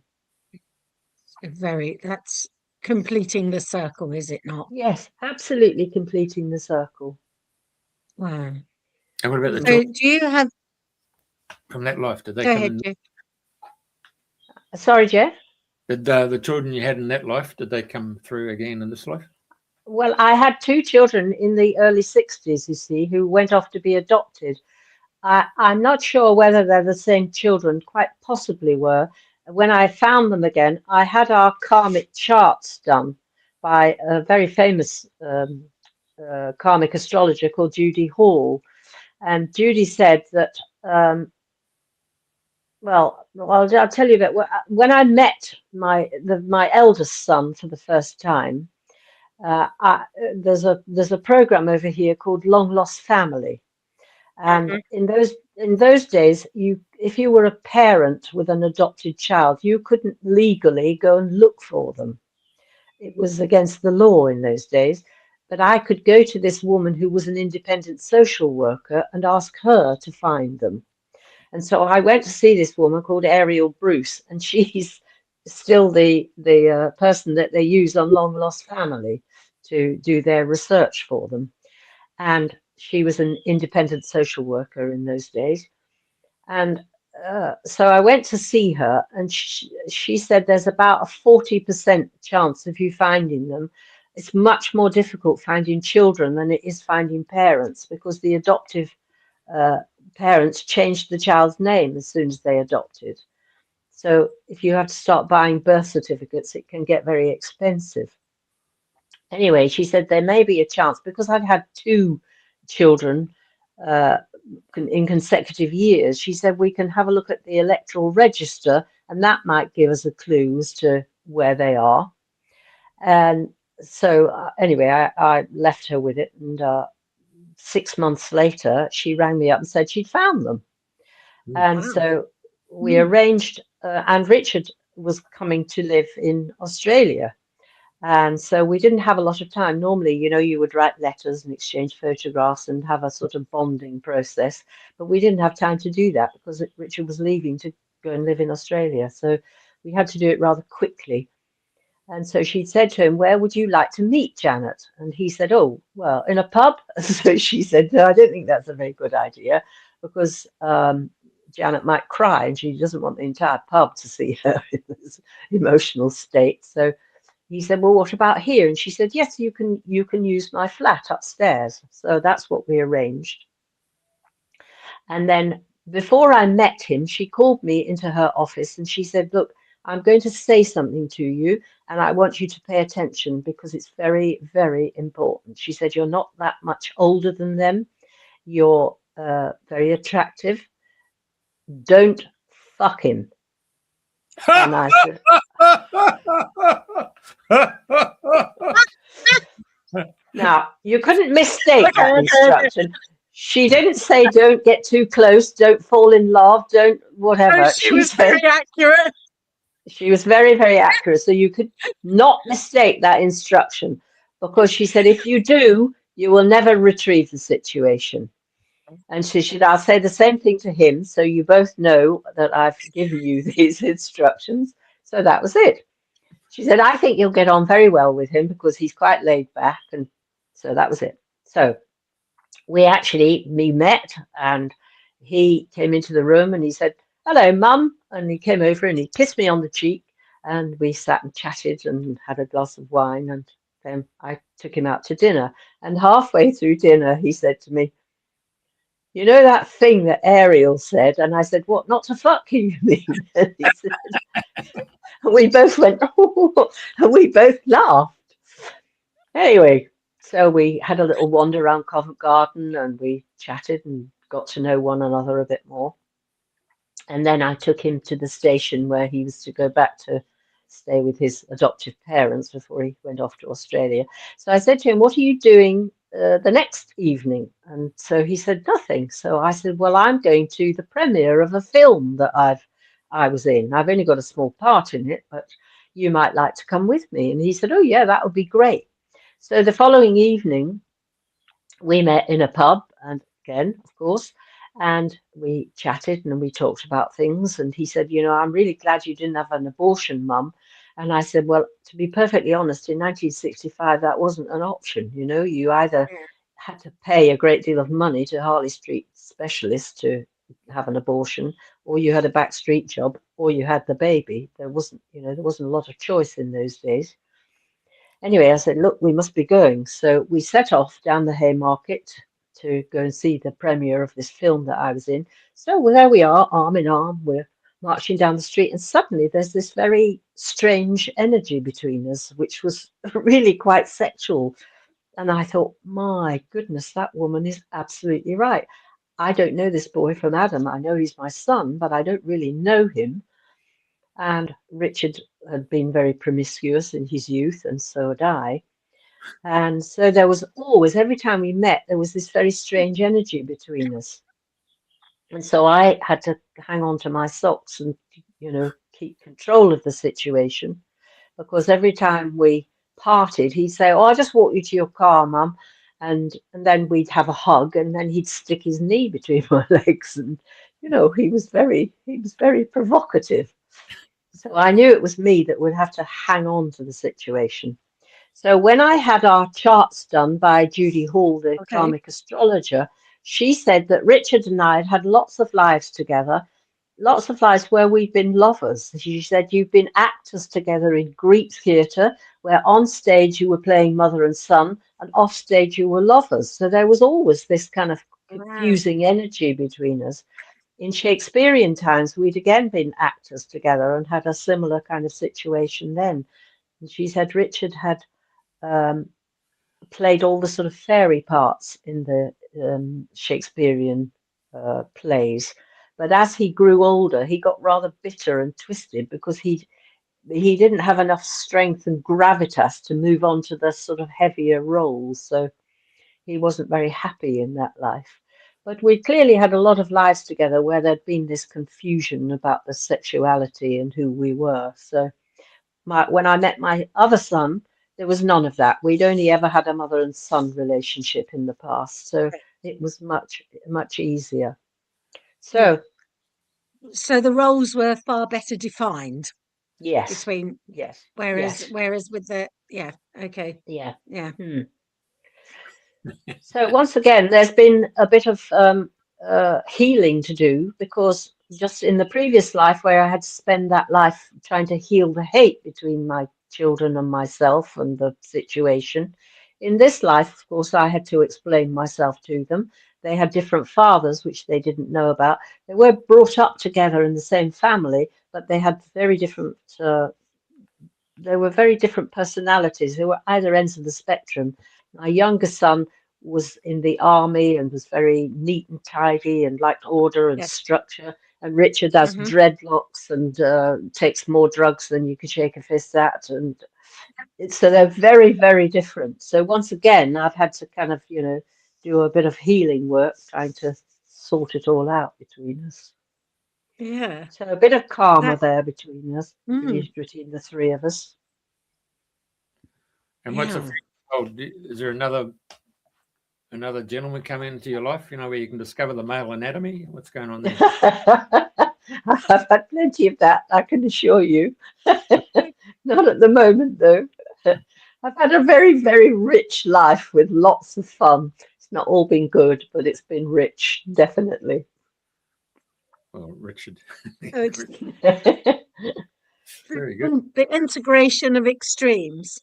That's completing the circle, is it not? Yes, absolutely completing the circle. Wow. And what about the So children do you have, from that life? Did they go come ahead, in? Jeff. Sorry, Jeff? Did the children you had in that life, did they come through again in this life? Well, I had 2 children in the early 60s, you see, who went off to be adopted. I'm not sure whether they're the same children, quite possibly were. When I found them again, I had our karmic charts done. by a very famous karmic astrologer called Judy Hall. And Judy said that, well, I'll tell you that when I met my eldest son for the first time, there's a program over here called Long Lost Family. And in those days, if you were a parent with an adopted child, you couldn't legally go and look for them. It was against the law in those days. But I could go to this woman who was an independent social worker and ask her to find them. And so I went to see this woman called Ariel Bruce, and she's still the person that they use on Long Lost Family to do their research for them. And she was an independent social worker in those days. And so I went to see her, and she said there's about a 40% chance of you finding them. It's much more difficult finding children than it is finding parents, because the adoptive parents changed the child's name as soon as they adopted. So if you have to start buying birth certificates, it can get very expensive. Anyway, she said there may be a chance, because I'd had 2 children in consecutive years. She said we can have a look at the electoral register, and that might give us a clue as to where they are. And so anyway, I left her with it, and 6 months later, she rang me up and said she'd found them. And so we arranged, and Richard was coming to live in Australia. And so we didn't have a lot of time. Normally, you would write letters and exchange photographs and have a sort of bonding process. But we didn't have time to do that because Richard was leaving to go and live in Australia. So we had to do it rather quickly. And so she said to him, "Where would you like to meet, Janet?" And he said, "Oh, well, in a pub." So she said, "No, I don't think that's a very good idea, because Janet might cry and she doesn't want the entire pub to see her in this emotional state." So he said, "Well, what about here?" And she said, "Yes, you can use my flat upstairs." So that's what we arranged. And then before I met him, she called me into her office and she said, "Look, I'm going to say something to you, and I want you to pay attention because it's very, very important." She said, "You're not that much older than them. You're very attractive. Don't fuck him." And I said, now, you couldn't mistake that instruction. She didn't say don't get too close, don't fall in love, don't whatever. Oh, she was very accurate. She was very, very accurate. So you could not mistake that instruction, because she said, if you do, you will never retrieve the situation. And she said, I'll say the same thing to him, so you both know that I've given you these instructions. So that was it. She said, I think you'll get on very well with him because he's quite laid back. And so that was it. So we met, and he came into the room and he said, "Hello, Mum." And he came over and he kissed me on the cheek, and we sat and chatted and had a glass of wine. And then I took him out to dinner. And halfway through dinner, he said to me, "You know that thing that Ariel said?" And I said, "What, not to fuck you mean?" And he said, and we both went, "Oh," and we both laughed. Anyway, so we had a little wander around Covent Garden and we chatted and got to know one another a bit more. And then I took him to the station where he was to go back to stay with his adoptive parents before he went off to Australia. So I said to him, "What are you doing the next evening?" And so he said, "Nothing." So I said, "Well, I'm going to the premiere of a film that I was in. I've only got a small part in it, but you might like to come with me." And he said, "Oh, yeah, that would be great." So the following evening, we met in a pub, and again, of course, and we chatted and we talked about things. And he said, "I'm really glad you didn't have an abortion, Mum." And I said, "Well, to be perfectly honest, in 1965, that wasn't an option. You either had to pay a great deal of money to Harley Street specialists to have an abortion, or you had a backstreet job, or you had the baby. There wasn't a lot of choice in those days." Anyway, I said, "Look, we must be going." So we set off down the Haymarket to go and see the premiere of this film that I was in. So there we are, arm in arm. We're marching down the street, and suddenly there's this very strange energy between us, which was really quite sexual. And I thought, my goodness, that woman is absolutely right. I don't know this boy from Adam. I know he's my son, but I don't really know him. And Richard had been very promiscuous in his youth, and so had I. And so there was always, every time we met, there was this very strange energy between us. And so I had to hang on to my socks and, keep control of the situation, because every time we parted, he'd say, "Oh, I'll just walk you to your car, Mum." And then we'd have a hug, and then he'd stick his knee between my legs. And, he was very provocative. So I knew it was me that would have to hang on to the situation. So when I had our charts done by Judy Hall, the karmic astrologer, she said that Richard and I had had lots of lives together, lots of lives where we've been lovers. She said, you've been actors together in Greek theatre, where on stage you were playing mother and son, and off stage you were lovers. So there was always this kind of confusing energy between us. In Shakespearean times, we'd again been actors together and had a similar kind of situation then. And she said Richard had played all the sort of fairy parts in the Shakespearean plays. But as he grew older, he got rather bitter and twisted because he didn't have enough strength and gravitas to move on to the sort of heavier roles. So he wasn't very happy in that life. But we clearly had a lot of lives together where there'd been this confusion about the sexuality and who we were. So when I met my other son, there was none of that. We'd only ever had a mother and son relationship in the past. So it was much, much easier. So the roles were far better defined. Yes. Between yes. Whereas with the yeah. So once again, there's been a bit of healing to do, because just in the previous life, where I had to spend that life trying to heal the hate between my children and myself and the situation, in this life, of course, I had to explain myself to them. They had different fathers, which they didn't know about. They were brought up together in the same family, but they had very different. They were very different personalities. They were either ends of the spectrum. My younger son was in the army and was very neat and tidy and liked order and structure. And Richard has dreadlocks and takes more drugs than you could shake a fist at. And so they're very, very different. So once again, I've had to kind of, do a bit of healing work, trying to sort it all out between us. Yeah. So a bit of karma there between us, between the three of us. And what's is there another gentleman coming into your life, where you can discover the male anatomy? What's going on there? I've had plenty of that, I can assure you. Not at the moment, though. I've had a very, very rich life with lots of fun. It's not all been good, but it's been rich, definitely. Well, Richard. Very good. The integration of extremes.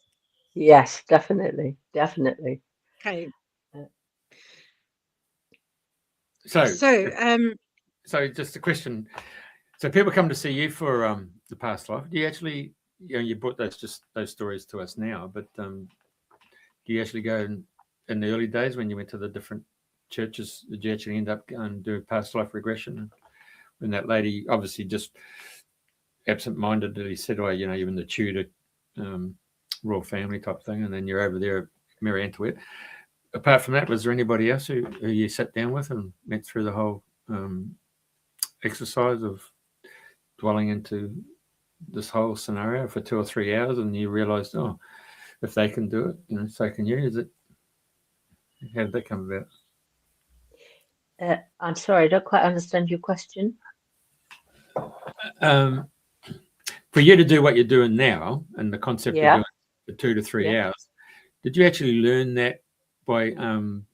Yes, definitely. Okay. So just a question. So people come to see you for the past life. Do you actually, you brought those stories to us now, but do you actually go in the early days when you went to the different churches? Did you actually end up going and do past life regression? When that lady obviously just absent-mindedly said, "Oh, you're in the Tudor royal family type thing," and then you're over there at Mary Antwerp. Apart from that, was there anybody else who you sat down with and went through the whole exercise of dwelling into this whole scenario for 2 or 3 hours, and you realised, oh, if they can do it, so can you? How did that come about? I'm sorry, I don't quite understand your question. For you to do what you're doing now, and the concept of doing it for 2 to 3 hours, did you actually learn that by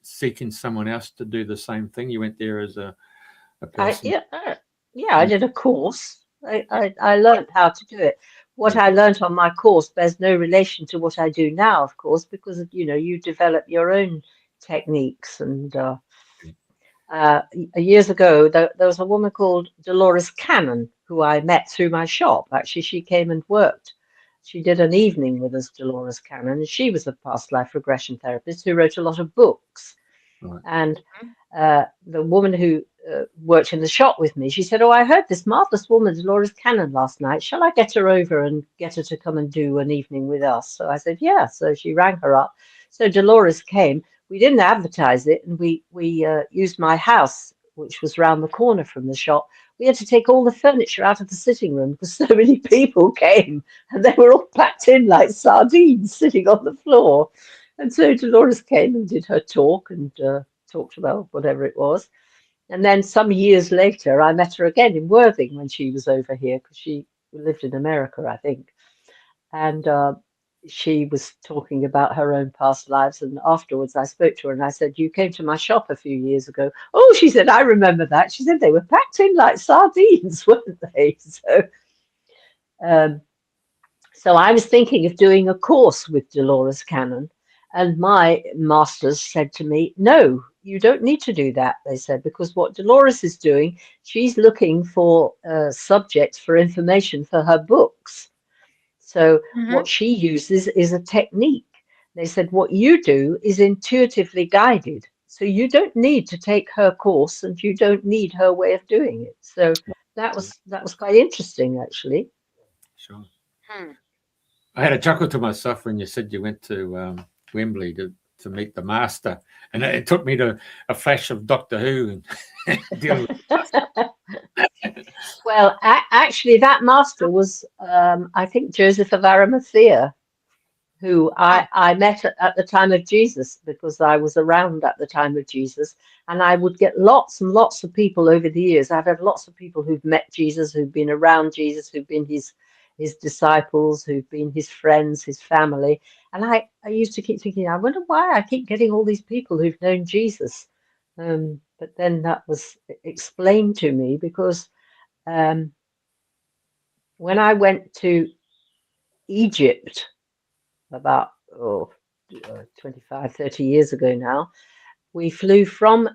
seeking someone else to do the same thing? You went there as a person? I did a course. I learned how to do it. What I learned on my course bears no relation to what I do now, of course, because you develop your own techniques, and years ago, there was a woman called Dolores Cannon who I met through my shop. Actually, she came and worked. She did an evening with us, Dolores Cannon, and she was a past life regression therapist who wrote a lot of books. Right. And the woman who worked in the shop with me, she said, "Oh, I heard this marvelous woman, Dolores Cannon, last night. Shall I get her over and get her to come and do an evening with us?" So I said, "Yeah." So she rang her up. So Dolores came. We didn't advertise it, and we used my house, which was round the corner from the shop. We had to take all the furniture out of the sitting room because so many people came, and they were all packed in like sardines sitting on the floor. And so Dolores came and did her talk and talked about whatever it was. And then some years later, I met her again in Worthing when she was over here because she lived in America, I think. And she was talking about her own past lives. And afterwards, I spoke to her and I said, "You came to my shop a few years ago." "Oh," she said, "I remember that." She said, "They were packed in like sardines, weren't they?" So I was thinking of doing a course with Dolores Cannon. And my masters said to me, "No, you don't need to do that," they said, "because what Dolores is doing, she's looking for subjects for information for her books. So what she uses is a technique." They said, "What you do is intuitively guided. So you don't need to take her course and you don't need her way of doing it." So that was quite interesting, actually. Sure. I had a chuckle to myself when you said you went to Wembley to meet the master, and it took me to a flash of Doctor Who and dealing with Well, actually, that master was, I think, Joseph of Arimathea, who I met at the time of Jesus because I was around at the time of Jesus. And I would get lots and lots of people over the years. I've had lots of people who've met Jesus, who've been around Jesus, who've been his disciples, who've been his friends, his family. And I used to keep thinking, I wonder why I keep getting all these people who've known Jesus. But then that was explained to me because when I went to Egypt about 25, 30 years ago now, we flew from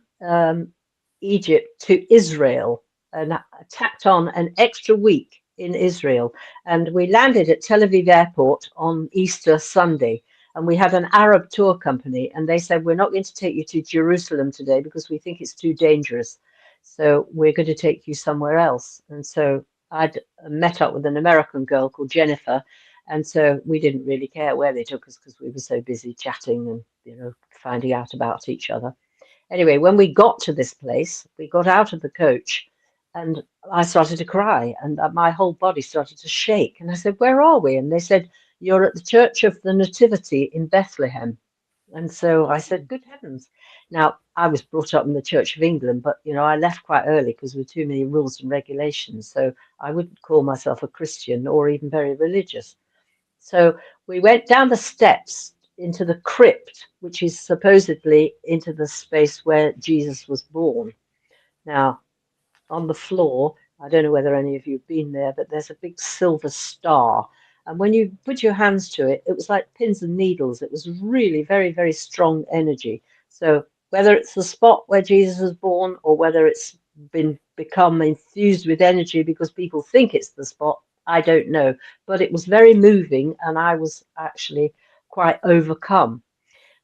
Egypt to Israel and tacked on an extra week in Israel. And we landed at Tel Aviv airport on Easter Sunday. And we had an Arab tour company. And they said, "We're not going to take you to Jerusalem today because we think it's too dangerous. So we're going to take you somewhere else." And so I'd met up with an American girl called Jennifer. And so we didn't really care where they took us because we were so busy chatting and, finding out about each other. Anyway, when we got to this place, we got out of the coach and I started to cry and my whole body started to shake. And I said, "Where are we?" And they said, "You're at the Church of the Nativity in Bethlehem." And so I said, "Good heavens." Now, I was brought up in the Church of England, but, I left quite early because there were too many rules and regulations. So I wouldn't call myself a Christian or even very religious. So we went down the steps into the crypt, which is supposedly into the space where Jesus was born. Now, on the floor, I don't know whether any of you have been there, but there's a big silver star. And when you put your hands to it, it was like pins and needles. It was really very, very strong energy. So whether it's the spot where Jesus was born or whether it's become infused with energy because people think it's the spot, I don't know. But it was very moving and I was actually quite overcome.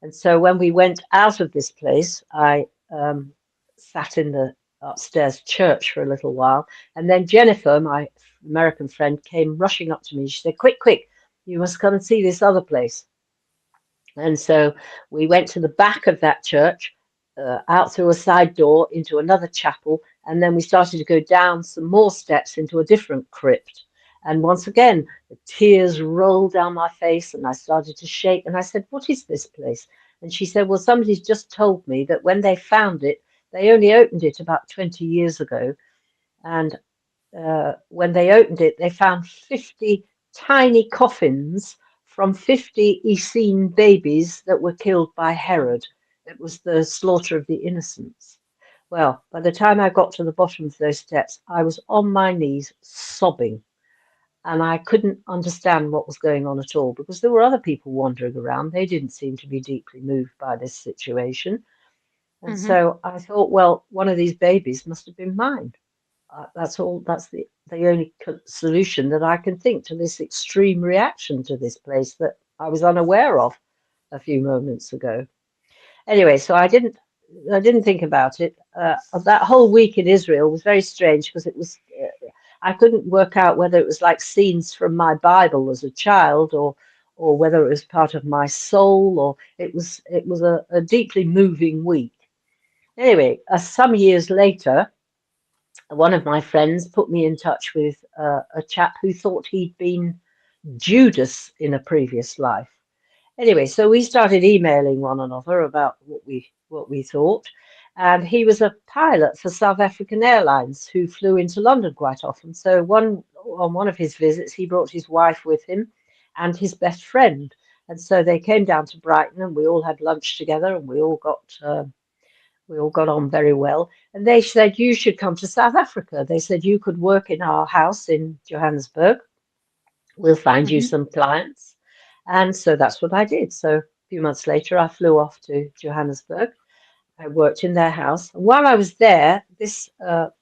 And so when we went out of this place, I sat in the upstairs church for a little while. And then Jennifer, my American friend, came rushing up to me. She said, "Quick, quick, you must come and see this other place." And so we went to the back of that church, out through a side door into another chapel. And then we started to go down some more steps into a different crypt. And once again, the tears rolled down my face and I started to shake. And I said, "What is this place?" And she said, "Well, somebody's just told me that when they found it, they only opened it about 20 years ago. And when they opened it, they found 50 tiny coffins from 50 Essene babies that were killed by Herod. It was the slaughter of the innocents." Well, by the time I got to the bottom of those steps, I was on my knees sobbing. And I couldn't understand what was going on at all because there were other people wandering around. They didn't seem to be deeply moved by this situation. And so I thought, well, one of these babies must have been mine. That's all. That's the only solution that I can think to this extreme reaction to this place that I was unaware of a few moments ago. Anyway, so I didn't think about it. That whole week in Israel was very strange because it was. I couldn't work out whether it was like scenes from my Bible as a child, or whether it was part of my soul, or it was a deeply moving week. Anyway, some years later, one of my friends put me in touch with a chap who thought he'd been Judas in a previous life. Anyway, so we started emailing one another about what we thought, and he was a pilot for South African Airlines who flew into London quite often. So on one of his visits, he brought his wife with him and his best friend, and so they came down to Brighton, and we all had lunch together, and we all got on very well. And they said, you should come to South Africa. They said, you could work in our house in Johannesburg. We'll find you some clients. And so that's what I did. So a few months later, I flew off to Johannesburg. I worked in their house. And while I was there, this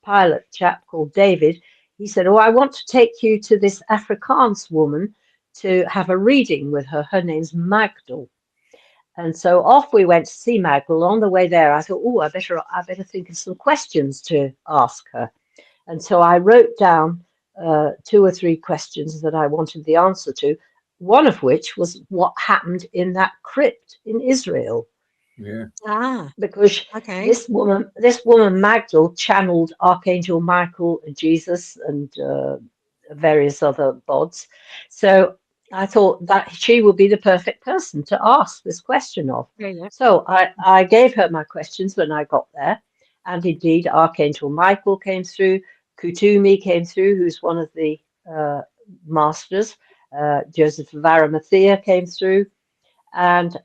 pilot chap called David, he said, I want to take you to this Afrikaans woman to have a reading with her. Her name's Magdal. And so off we went to see Magdal. On the way there, I thought, I better think of some questions to ask her. And so I wrote down 2 or 3 questions that I wanted the answer to, one of which was what happened in that crypt in Israel. Yeah. Because this woman Magdal channeled Archangel Michael and Jesus and various other bods. So I thought that she would be the perfect person to ask this question of. Yeah. So I gave her my questions when I got there. And indeed, Archangel Michael came through. Kutumi came through, who's one of the masters. Joseph of Arimathea came through. And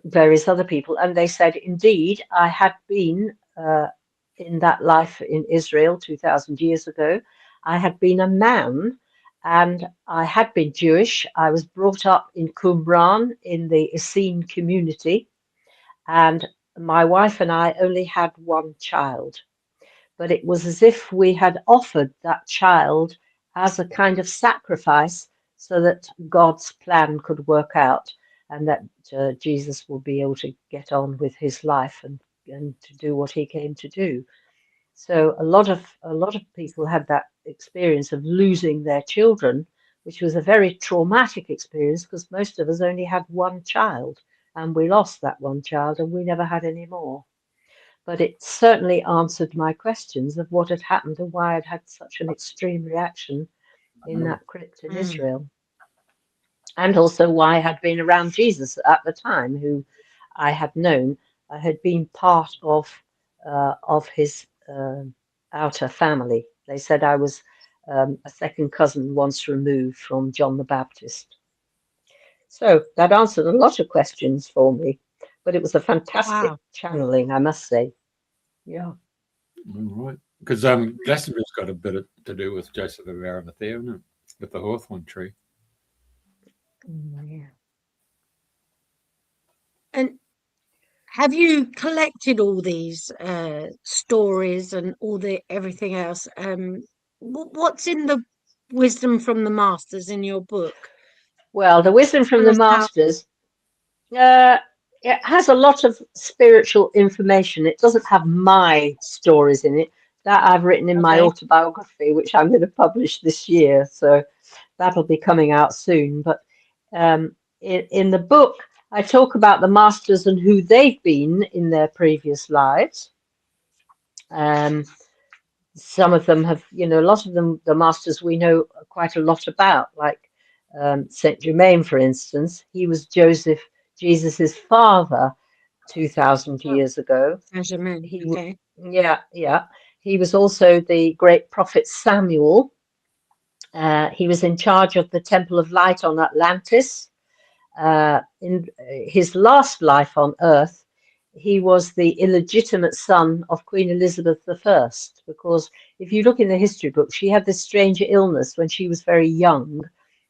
various other people. And they said, indeed, I had been in that life in Israel 2,000 years ago. I had been a man. And I had been Jewish. I was brought up in Qumran in the Essene community. And my wife and I only had one child. But it was as if we had offered that child as a kind of sacrifice so that God's plan could work out and that Jesus will be able to get on with his life and to do what he came to do. So a lot of people had that experience of losing their children, which was a very traumatic experience because most of us only had one child, and we lost that one child and we never had any more. But it certainly answered my questions of what had happened and why I'd had such an extreme reaction in that crypt in Israel. And also why I had been around Jesus at the time, who I had known. I had been part of his outer family. They said I was a second cousin once removed from John the Baptist. So that answered a lot of questions for me, but it was a fantastic channeling, I must say. Yeah. All right. Because Glastonbury's got a bit to do with Joseph of Arimathea, isn't it? With the hawthorn tree. Yeah. And have you collected all these stories and everything else? What's in the wisdom from the masters in your book? Well, the wisdom from the masters, it has a lot of spiritual information. It doesn't have my stories in it. That I've written in my autobiography, which I'm going to publish this year. So that'll be coming out soon. But in the book, I talk about the masters and who they've been in their previous lives. Some of them have, a lot of them, the masters we know quite a lot about, like Saint Germain, for instance. He was Jesus's father 2,000 years ago. Saint Germain. Yeah. He was also the great prophet Samuel. He was in charge of the Temple of Light on Atlantis. In his last life on Earth, he was the illegitimate son of Queen Elizabeth I, because if you look in the history book, she had this strange illness when she was very young,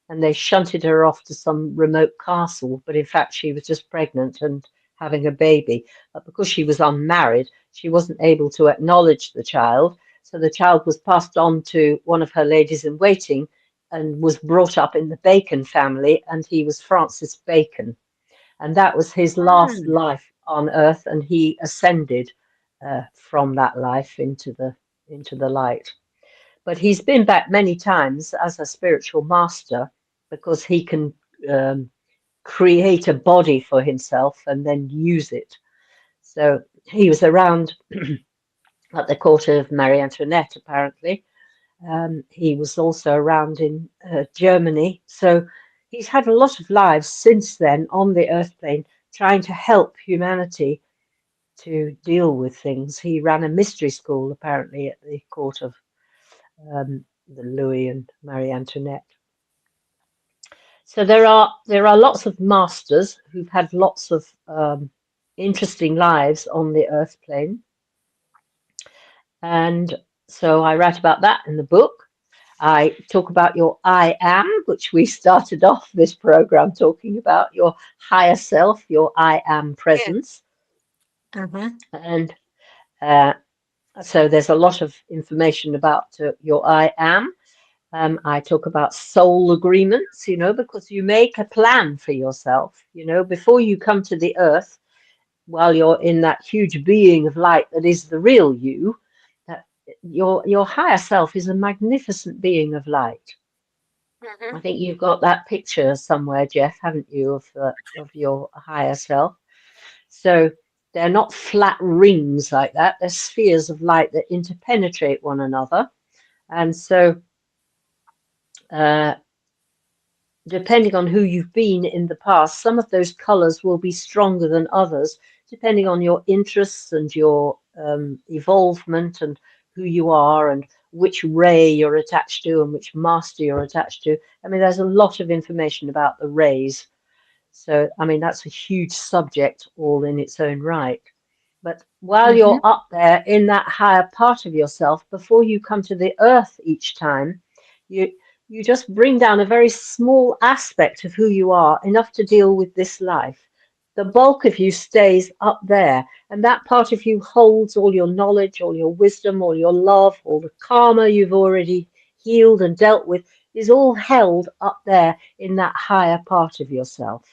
and they shunted her off to some remote castle, but in fact she was just pregnant and having a baby. But because she was unmarried, she wasn't able to acknowledge the child. So the child was passed on to one of her ladies in waiting and was brought up in the Bacon family, and he was Francis Bacon. And that was his last life on earth, and he ascended from that life into the light. But he's been back many times as a spiritual master, because he can create a body for himself and then use it. So he was around at the court of Marie Antoinette, apparently. He was also around in Germany. So he's had a lot of lives since then on the earth plane, trying to help humanity to deal with things. He ran a mystery school, apparently, at the court of the Louis and Marie Antoinette. So there are lots of masters who've had lots of interesting lives on the earth plane. And so I write about that in the book. I talk about your I am, which we started off this program talking about, your higher self, your I am presence. And so there's a lot of information about your I am. I talk about soul agreements, because you make a plan for yourself, before you come to the earth, while you're in that huge being of light that is the real you. Your higher self is a magnificent being of light. I think you've got that picture somewhere, Jeff, haven't you, of your higher self? So they're not flat rings like that. They're spheres of light that interpenetrate one another. And so depending on who you've been in the past, some of those colors will be stronger than others, depending on your interests and your evolvement and who you are and which ray you're attached to and which master you're attached to. I mean, there's a lot of information about the rays. So, I mean, that's a huge subject all in its own right. But while you're up there in that higher part of yourself, before you come to the earth each time, you just bring down a very small aspect of who you are, enough to deal with this life. The bulk of you stays up there, and that part of you holds all your knowledge, all your wisdom, all your love, all the karma you've already healed and dealt with is all held up there in that higher part of yourself.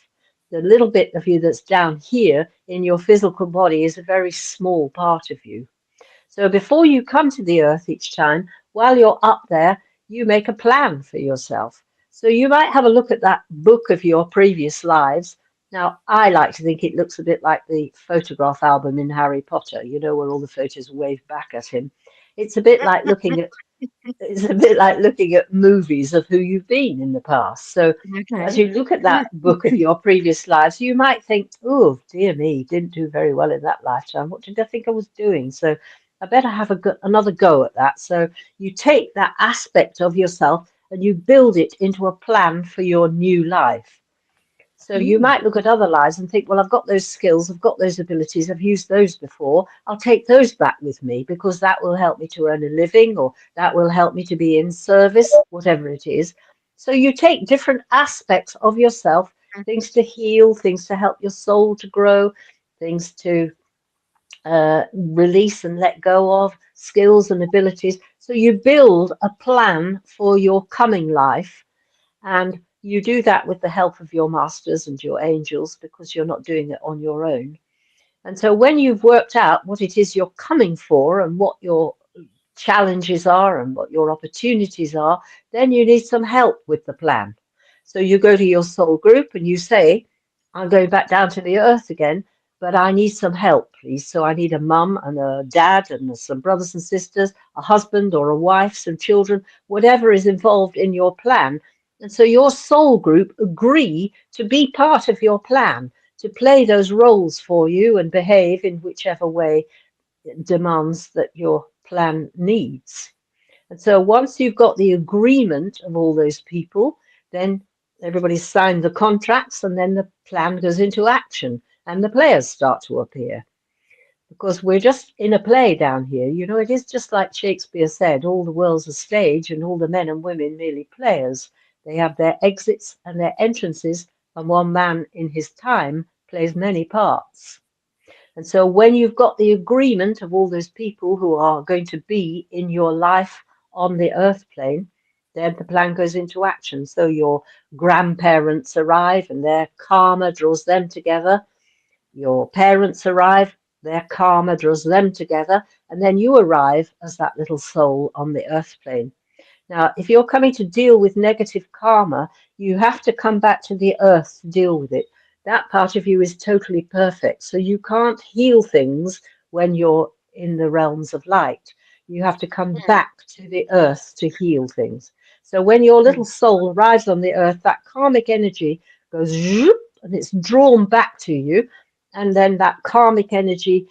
The little bit of you that's down here in your physical body is a very small part of you. So before you come to the earth each time, while you're up there, you make a plan for yourself. So you might have a look at that book of your previous lives. Now, I like to think it looks a bit like the photograph album in Harry Potter, where all the photos wave back at him. It's a bit like looking at movies of who you've been in the past. So as you look at that book of your previous lives, you might think, oh, dear me, didn't do very well in that lifetime. What did I think I was doing? So I better have another go at that. So you take that aspect of yourself and you build it into a plan for your new life. So you might look at other lives and think, well, I've got those skills, I've got those abilities, I've used those before. I'll take those back with me because that will help me to earn a living, or that will help me to be in service, whatever it is. So you take different aspects of yourself, things to heal, things to help your soul to grow, things to release and let go of, skills and abilities. So you build a plan for your coming life, and you do that with the help of your masters and your angels, because you're not doing it on your own. And so when you've worked out what it is you're coming for and what your challenges are and what your opportunities are, then you need some help with the plan. So you go to your soul group and you say, I'm going back down to the earth again, but I need some help, please. So I need a mum and a dad and some brothers and sisters, a husband or a wife, some children, whatever is involved in your plan. And so your soul group agree to be part of your plan, to play those roles for you and behave in whichever way it demands that your plan needs. And so once you've got the agreement of all those people, then everybody's signed the contracts, and then the plan goes into action and the players start to appear. Because we're just in a play down here. It is just like Shakespeare said, all the world's a stage and all the men and women merely players. They have their exits and their entrances, and one man in his time plays many parts. And so when you've got the agreement of all those people who are going to be in your life on the earth plane, then the plan goes into action. So your grandparents arrive and their karma draws them together. Your parents arrive, their karma draws them together. And then you arrive as that little soul on the earth plane. Now, if you're coming to deal with negative karma, you have to come back to the earth to deal with it. That part of you is totally perfect. So you can't heal things when you're in the realms of light. You have to come back to the earth to heal things. So when your little soul arrives on the earth, that karmic energy goes zoop, and it's drawn back to you. And then that karmic energy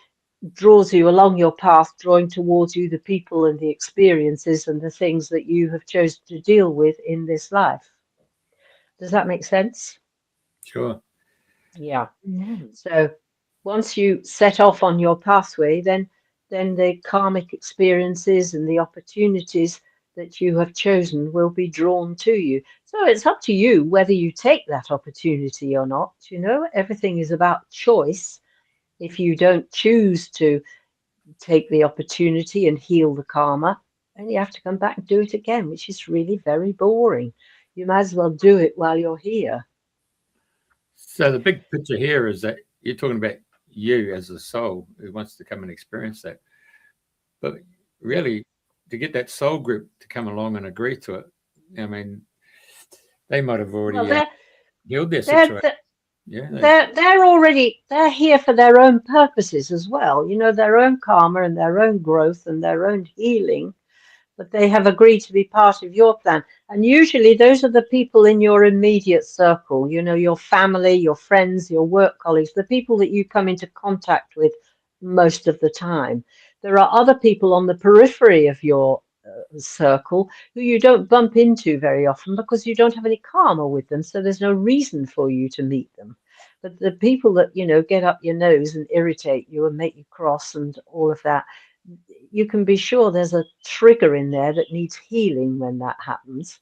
draws you along your path, drawing towards you the people and the experiences and the things that you have chosen to deal with in this life. Does that make sense? Sure. Yeah. So once you set off on your pathway, then the karmic experiences and the opportunities that you have chosen will be drawn to you. So it's up to you whether you take that opportunity or not. You know, everything is about choice. If you don't choose to take the opportunity and heal the karma, then you have to come back and do it again, which is really very boring. You might as well do it while you're here. So the big picture here is that you're talking about you as a soul who wants to come and experience that. But really, to get that soul group to come along and agree to it, I mean, they might have already healed their situation. They're here for their own purposes as well, you know, their own karma and their own growth and their own healing, but they have agreed to be part of your plan. And usually those are the people in your immediate circle, you know, your family, your friends, your work colleagues, the people that you come into contact with most of the time. There are other people on the periphery of your circle who you don't bump into very often because you don't have any karma with them, so there's no reason for you to meet them. But the people that, you know, get up your nose and irritate you and make you cross and all of that, you can be sure there's a trigger in there that needs healing when that happens,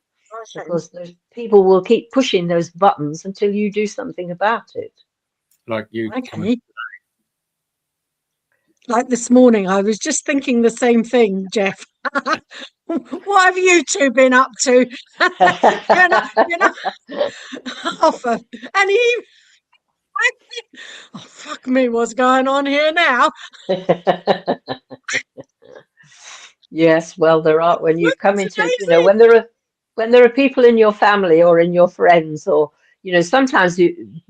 because those people will keep pushing those buttons until you do something about it. Like you. Okay. Like this morning, I was just thinking the same thing, Jeff. What have you two been up to? you know, offer. And he, oh, fuck me, what's going on here now? Yes, well, there are, when you come into, you know, when there are people in your family or in your friends, or, you know, sometimes you,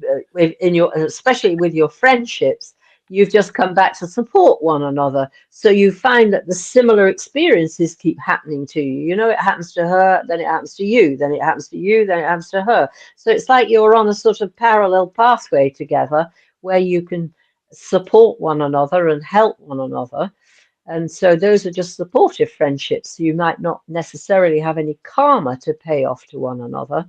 especially with your friendships, you've just come back to support one another. So you find that the similar experiences keep happening to you. You know, it happens to her, then it happens to you, then it happens to you, then it happens to her. So it's like you're on a sort of parallel pathway together where you can support one another and help one another. And so those are just supportive friendships. You might not necessarily have any karma to pay off to one another.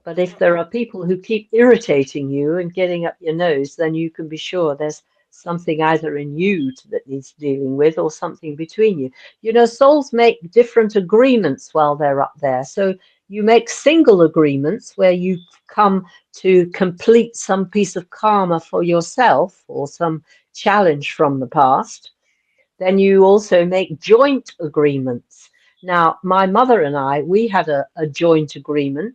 But if there are people who keep irritating you and getting up your nose, then you can be sure there's something either in you that needs dealing with or something between you. You know, souls make different agreements while they're up there. So you make single agreements where you come to complete some piece of karma for yourself or some challenge from the past. Then you also make joint agreements. Now, my mother and I, we had a joint agreement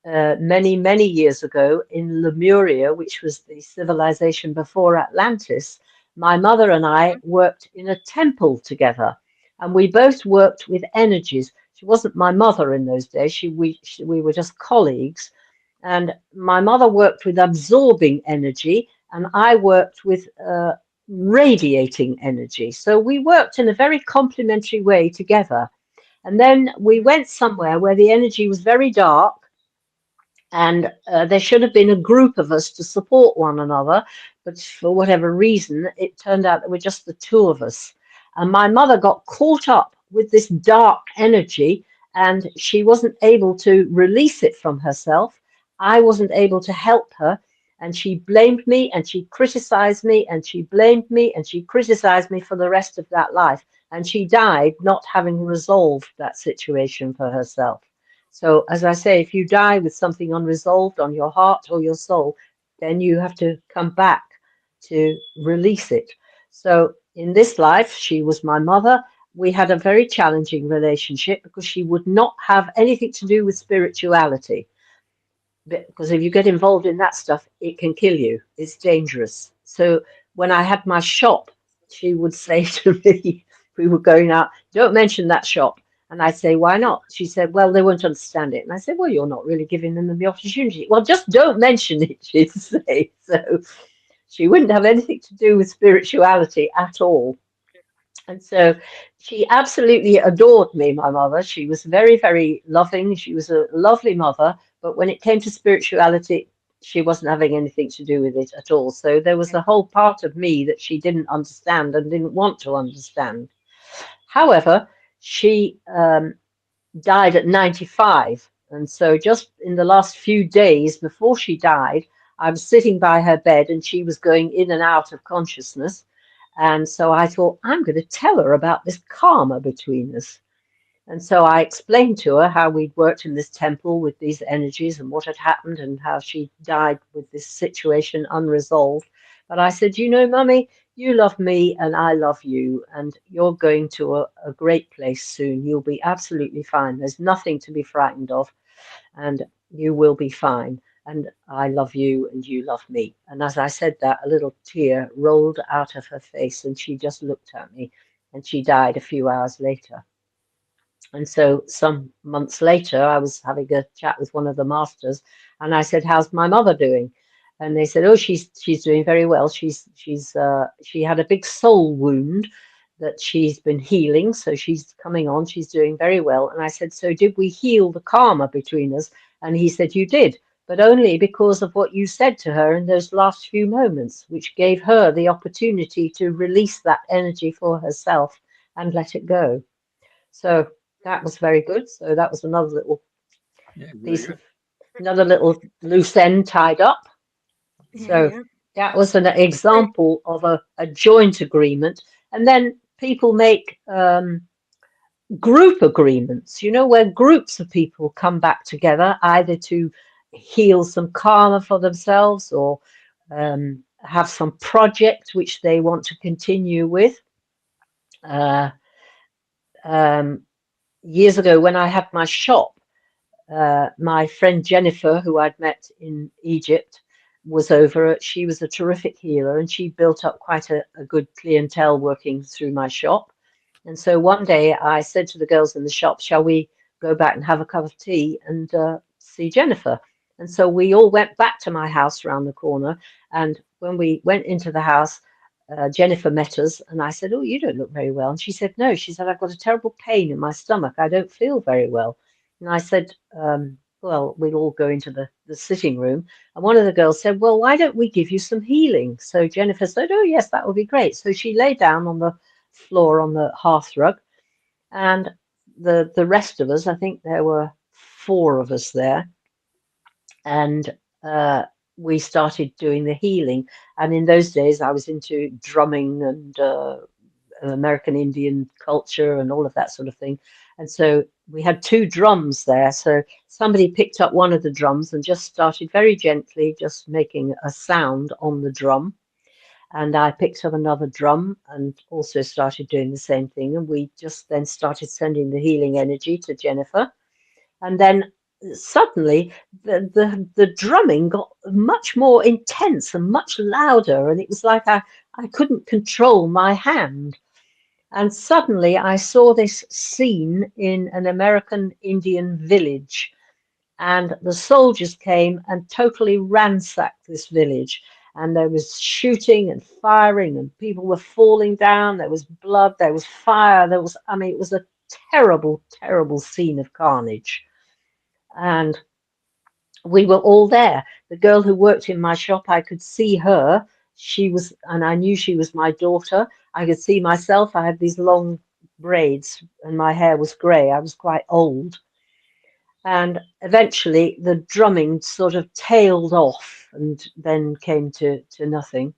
many years ago in Lemuria, which was the civilization before Atlantis. My mother and I worked in a temple together, and we both worked with energies. She wasn't my mother in those days. We were just colleagues, and my mother worked with absorbing energy, and I worked with radiating energy. So we worked in a very complementary way together. And then we went somewhere where the energy was very dark, and there should have been a group of us to support one another, but for whatever reason, it turned out that we're just the two of us. And my mother got caught up with this dark energy, and she wasn't able to release it from herself. I wasn't able to help her, and she blamed me, and she criticized me, and she blamed me, and she criticized me for the rest of that life. And she died not having resolved that situation for herself. So, as I say, if you die with something unresolved on your heart or your soul, then you have to come back to release it. So in this life, she was my mother. We had a very challenging relationship because she would not have anything to do with spirituality. Because if you get involved in that stuff, it can kill you. It's dangerous. So when I had my shop, she would say to me, we were going out, don't mention that shop. And I'd say, why not? She said, well, they won't understand it. And I said, well, you're not really giving them the opportunity. Well, just don't mention it, she'd say. So she wouldn't have anything to do with spirituality at all. And so she absolutely adored me, my mother. She was very, very loving. She was a lovely mother. But when it came to spirituality, she wasn't having anything to do with it at all. So there was a whole part of me that she didn't understand and didn't want to understand. However, she died at 95. And so just in the last few days before she died, I was sitting by her bed and she was going in and out of consciousness. And so I thought, I'm going to tell her about this karma between us. And so I explained to her how we'd worked in this temple with these energies and what had happened and how she died with this situation unresolved. But I said, you know, Mummy, you love me and I love you, and you're going to a great place soon. You'll be absolutely fine. There's nothing to be frightened of, and you will be fine. And I love you and you love me. And as I said that, a little tear rolled out of her face and she just looked at me, and she died a few hours later. And so some months later, I was having a chat with one of the masters and I said, how's my mother doing? And they said, oh, she's doing very well. She had a big soul wound that she's been healing. So she's coming on. She's doing very well. And I said, so did we heal the karma between us? And he said, you did, but only because of what you said to her in those last few moments, which gave her the opportunity to release that energy for herself and let it go. So that was very good. So that was another little piece of, another little loose end tied up. So that was an example of a joint agreement. And then people make group agreements, you know, where groups of people come back together either to heal some karma for themselves or have some project which they want to continue with. Years ago, when I had my shop, my friend Jennifer, who I'd met in Egypt, was over. She was a terrific healer and she built up quite a good clientele working through my shop. And so one day I said to the girls in the shop, shall we go back and have a cup of tea and see Jennifer? And so we all went back to my house around the corner. And when we went into the house, Jennifer met us and I said, oh, you don't look very well. And she said, no, she said, I've got a terrible pain in my stomach. I don't feel very well. And I said, well, we'll all go into the sitting room. And one of the girls said, well, why don't we give you some healing? So Jennifer said, oh, yes, that would be great. So she lay down on the floor on the hearth rug. And the rest of us, I think there were 4 of us there. And we started doing the healing. And in those days, I was into drumming and American Indian culture and all of that sort of thing. And so we had 2 drums there. So somebody picked up one of the drums and just started very gently just making a sound on the drum. And I picked up another drum and also started doing the same thing. And we just then started sending the healing energy to Jennifer. And then suddenly the drumming got much more intense and much louder. And it was like I couldn't control my hand. And suddenly I saw this scene in an American Indian village. And the soldiers came and totally ransacked this village. And there was shooting and firing and people were falling down. There was blood, there was fire. It was a terrible, terrible scene of carnage. And we were all there. The girl who worked in my shop, I could see her. And I knew she was my daughter. I could see myself. I had these long braids and my hair was grey. I was quite old. And eventually the drumming sort of tailed off and then came to nothing.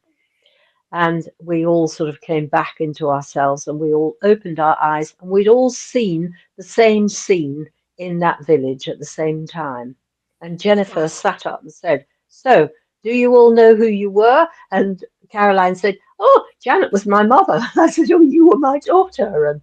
And we all sort of came back into ourselves and we all opened our eyes and we'd all seen the same scene in that village at the same time. And Jennifer sat up and said, so do you all know who you were? And Caroline said, oh, Janet was my mother. I said, oh, you were my daughter. And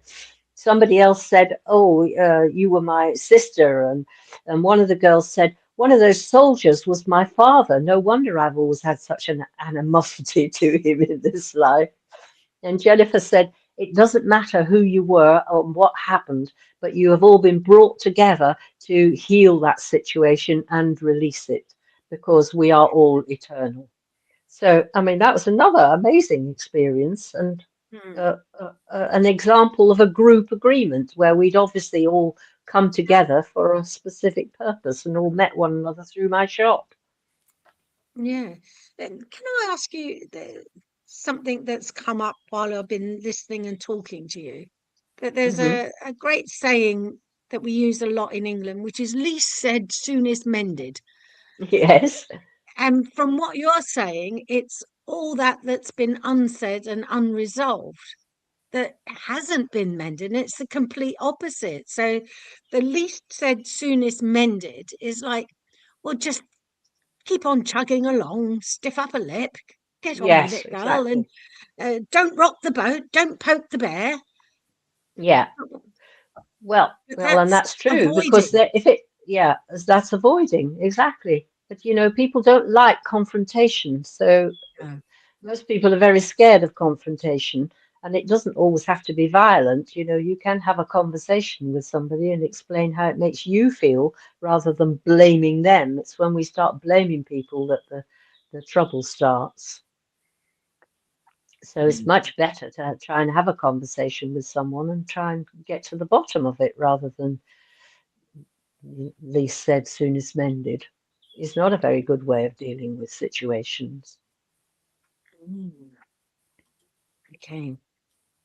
somebody else said, oh, you were my sister. And one of the girls said, one of those soldiers was my father. No wonder I've always had such an animosity to him in this life. And Jennifer said, it doesn't matter who you were or what happened, but you have all been brought together to heal that situation and release it, because we are all eternal. So, I mean, that was another amazing experience, and an example of a group agreement where we'd obviously all come together for a specific purpose and all met one another through my shop. Yeah. Can I ask you something that's come up while I've been listening and talking to you? That there's a great saying that we use a lot in England, which is least said, soonest mended. Yes. And from what you're saying, it's all that's been unsaid and unresolved that hasn't been mended. And it's the complete opposite. So the least said, soonest mended is like, well, just keep on chugging along, stiff upper lip, get on with Yes, it, girl, exactly. and don't rock the boat, don't poke the bear. Yeah. Well, and that's true, because that's avoiding, exactly. But people don't like confrontation, so most people are very scared of confrontation, and it doesn't always have to be violent. You can have a conversation with somebody and explain how it makes you feel rather than blaming them. It's when we start blaming people that the trouble starts. So it's much better to try and have a conversation with someone and try and get to the bottom of it rather than least said, soonest mended. It's not a very good way of dealing with situations. Okay.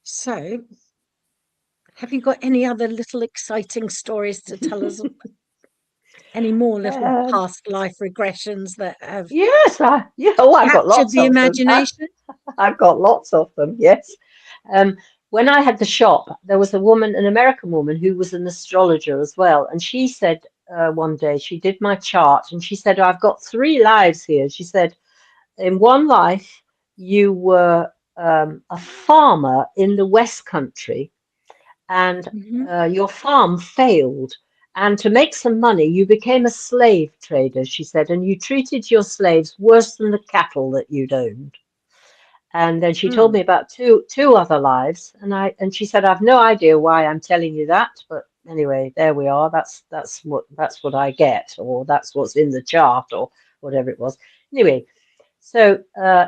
So, have you got any other little exciting stories to tell us? Any more little past life regressions that have Yes, I've got lots the of imagination? them. I've got lots of them, yes. When I had the shop, there was an American woman who was an astrologer as well. And she said one day, she did my chart, and she said, I've got 3 lives here. She said, in one life, you were a farmer in the West Country, and your farm failed. And to make some money, you became a slave trader, she said, and you treated your slaves worse than the cattle that you'd owned. And then she told me about two other lives, and she said, I've no idea why I'm telling you that, but anyway, there we are. That's what I get, or that's what's in the chart, or whatever it was. Anyway, so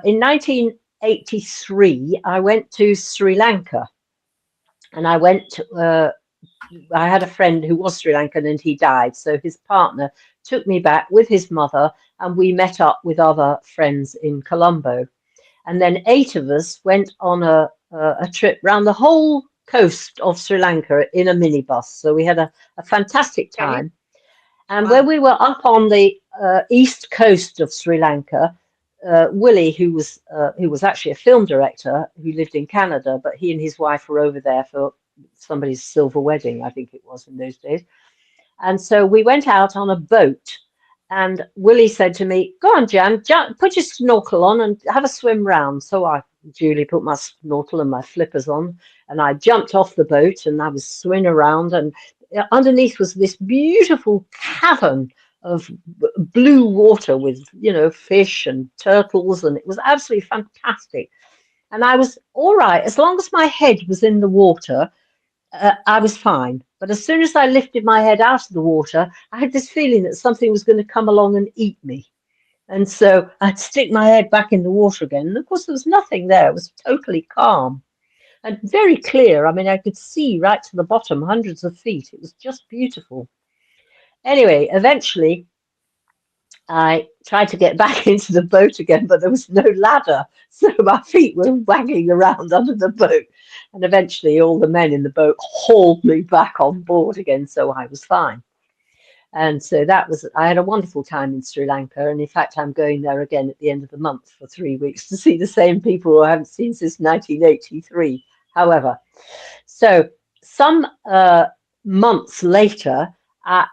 in 1983, I went to Sri Lanka, and I had a friend who was Sri Lankan, and he died. So his partner took me back with his mother, and we met up with other friends in Colombo. And then 8 of us went on a trip around the whole coast of Sri Lanka in a minibus. So we had a fantastic time. And when we were up on the east coast of Sri Lanka, Willie, who was actually a film director who lived in Canada, but he and his wife were over there for somebody's silver wedding, I think it was in those days. And so we went out on a boat, and Willie said to me, go on, Jan, put your snorkel on and have a swim round. So I duly put my snorkel and my flippers on, and I jumped off the boat, and I was swimming around, and underneath was this beautiful cavern of blue water with, fish and turtles, and it was absolutely fantastic. And I was all right. As long as my head was in the water, I was fine. But as soon as I lifted my head out of the water, I had this feeling that something was going to come along and eat me. And so I'd stick my head back in the water again. And of course, there was nothing there. It was totally calm and very clear. I mean, I could see right to the bottom, hundreds of feet. It was just beautiful. Anyway, eventually, I tried to get back into the boat again, but there was no ladder. So my feet were wagging around under the boat. And eventually all the men in the boat hauled me back on board again, so I was fine. And so I had a wonderful time in Sri Lanka. And in fact, I'm going there again at the end of the month for 3 weeks to see the same people who I haven't seen since 1983. However, so some months later,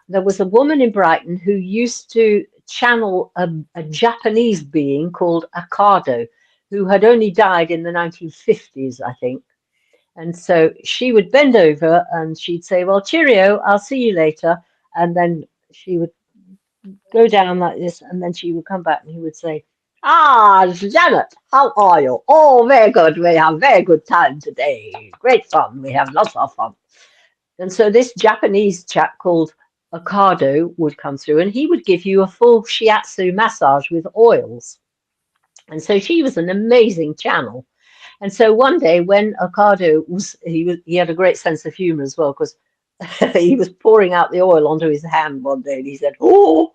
there was a woman in Brighton who used to channel a Japanese being called Akado, who had only died in the 1950s, I think. And so she would bend over and she'd say, well, cheerio, I'll see you later. And then she would go down like this, and then she would come back and he would say, ah, Janet, how are you? Oh, very good. We have very good time today. Great fun. We have lots of fun. And so this Japanese chap called Okado would come through, and he would give you a full shiatsu massage with oils. And so she was an amazing channel. And so one day when Okado he had a great sense of humor as well, because he was pouring out the oil onto his hand one day, and he said, oh,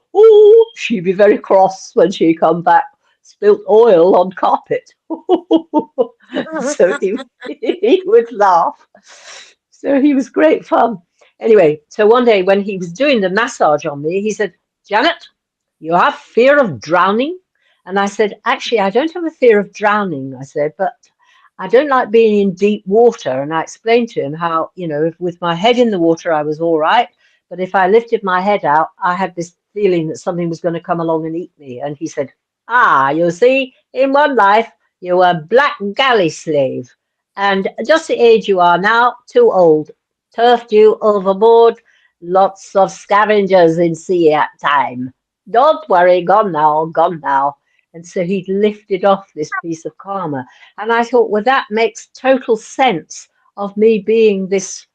she'd be very cross when she come back, spilt oil on carpet. So he would laugh. So he was great fun. Anyway, so one day when he was doing the massage on me, he said, Janet, you have fear of drowning? And I said, actually, I don't have a fear of drowning, I said, but I don't like being in deep water. And I explained to him how, you know, with my head in the water, I was all right. But if I lifted my head out, I had this feeling that something was going to come along and eat me. And he said, you see, in one life, you were a black galley slave. And just the age you are now, too old. Turfed you overboard. Lots of scavengers in sea at time. Don't worry, gone now, gone now. And so he'd lifted off this piece of karma. And I thought, well, that makes total sense of me being this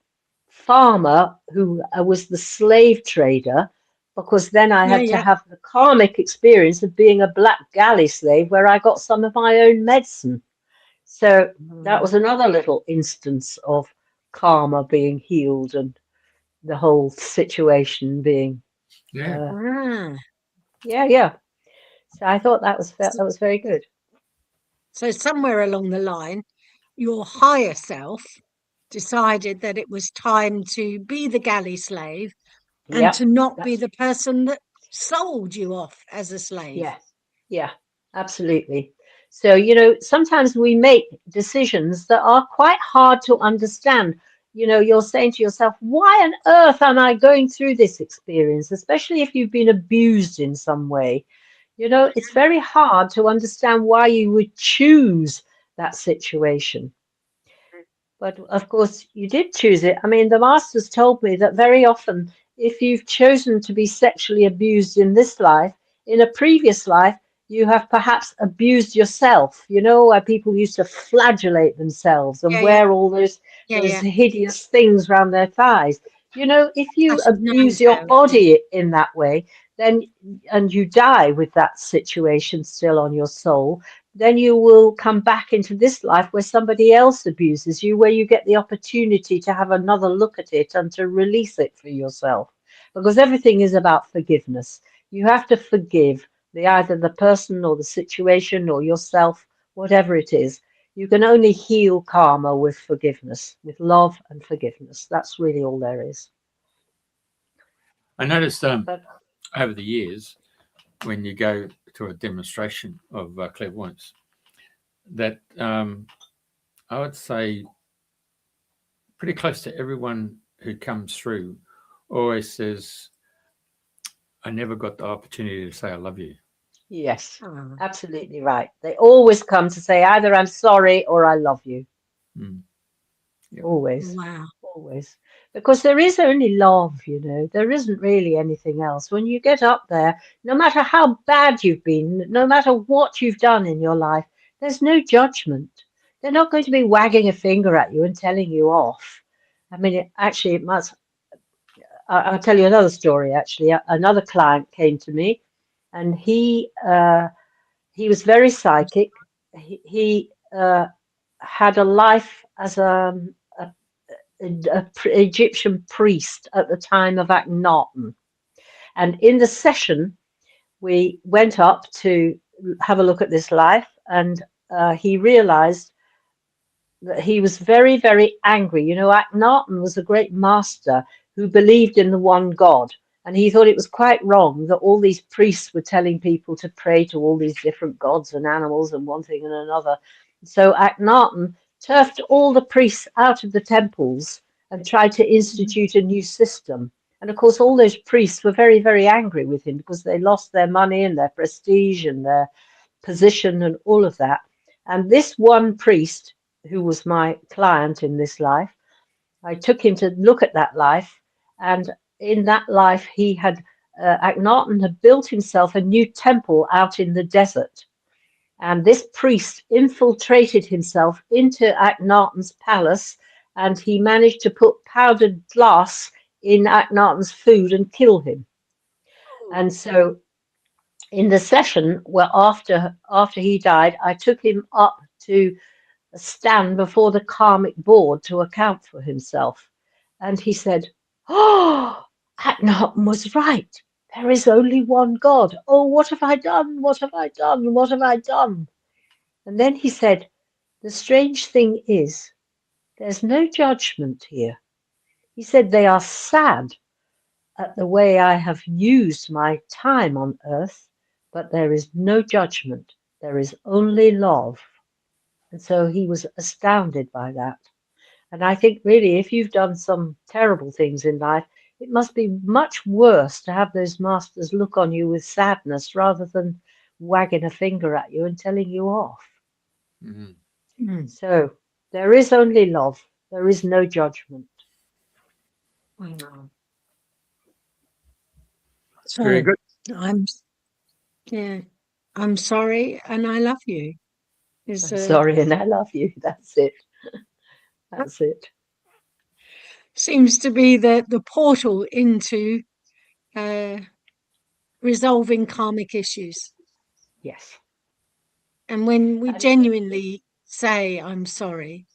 farmer who was the slave trader, because then I had to have the karmic experience of being a black galley slave where I got some of my own medicine. So that was another little instance of karma being healed and the whole situation being So I thought that was very good. So somewhere along the line, your higher self decided that it was time to be the galley slave and to not be the person that sold you off as a slave. Yeah, absolutely. So, you know, sometimes we make decisions that are quite hard to understand. You know, you're saying to yourself, why on earth am I going through this experience, especially if you've been abused in some way? You know, it's very hard to understand why you would choose that situation. But of course, you did choose it. I mean, the masters told me that very often, if you've chosen to be sexually abused in this life, in a previous life, you have perhaps abused yourself. You know, where people used to flagellate themselves and wear all those hideous things around their thighs. You know, if you abuse your body in that way, then and you die with that situation still on your soul, then you will come back into this life where somebody else abuses you, where you get the opportunity to have another look at it and to release it for yourself. Because everything is about forgiveness. You have to forgive either the person or the situation or yourself, whatever it is. You can only heal karma with forgiveness, with love and forgiveness. That's really all there is. I noticed over the years, when you go to a demonstration of clairvoyance, that I would say pretty close to everyone who comes through always says, I never got the opportunity to say I love you. Yes, absolutely right. They always come to say either I'm sorry or I love you. Always. Wow. Always. Because there is only love, you know. There isn't really anything else. When you get up there, no matter how bad you've been, no matter what you've done in your life, there's no judgment. They're not going to be wagging a finger at you and telling you off. I mean, it must. I'll tell you another story, actually. Another client came to me, and he was very psychic. He had a life as an Egyptian priest at the time of Akhenaten. And in the session, we went up to have a look at this life, and he realized that he was very, very angry. You know, Akhenaten was a great master who believed in the one God. And he thought it was quite wrong that all these priests were telling people to pray to all these different gods and animals and one thing and another. So Akhenaten turfed all the priests out of the temples and tried to institute a new system. And of course, all those priests were very, very angry with him because they lost their money and their prestige and their position and all of that. And this one priest, who was my client in this life, I took him to look at that life. And in that life, he had, Akhenaten had built himself a new temple out in the desert. And this priest infiltrated himself into Akhenaten's palace, and he managed to put powdered glass in Akhenaten's food and kill him. And so in the session where after he died, I took him up to stand before the karmic board to account for himself. And he said, "Oh, Akhenaten was right. There is only one God. Oh, what have I done? What have I done? What have I done?" And then he said, "The strange thing is, there's no judgment here." He said, "They are sad at the way I have used my time on earth, but there is no judgment. There is only love." And so he was astounded by that. And I think really, if you've done some terrible things in life, it must be much worse to have those masters look on you with sadness rather than wagging a finger at you and telling you off. Mm-hmm. So there is only love. There is no judgment. Wow. That's very good. I'm sorry and I love you. I'm sorry and I love you. That's it. That's it. Seems to be the portal into resolving karmic issues. Yes. And when we genuinely say, "I'm sorry,"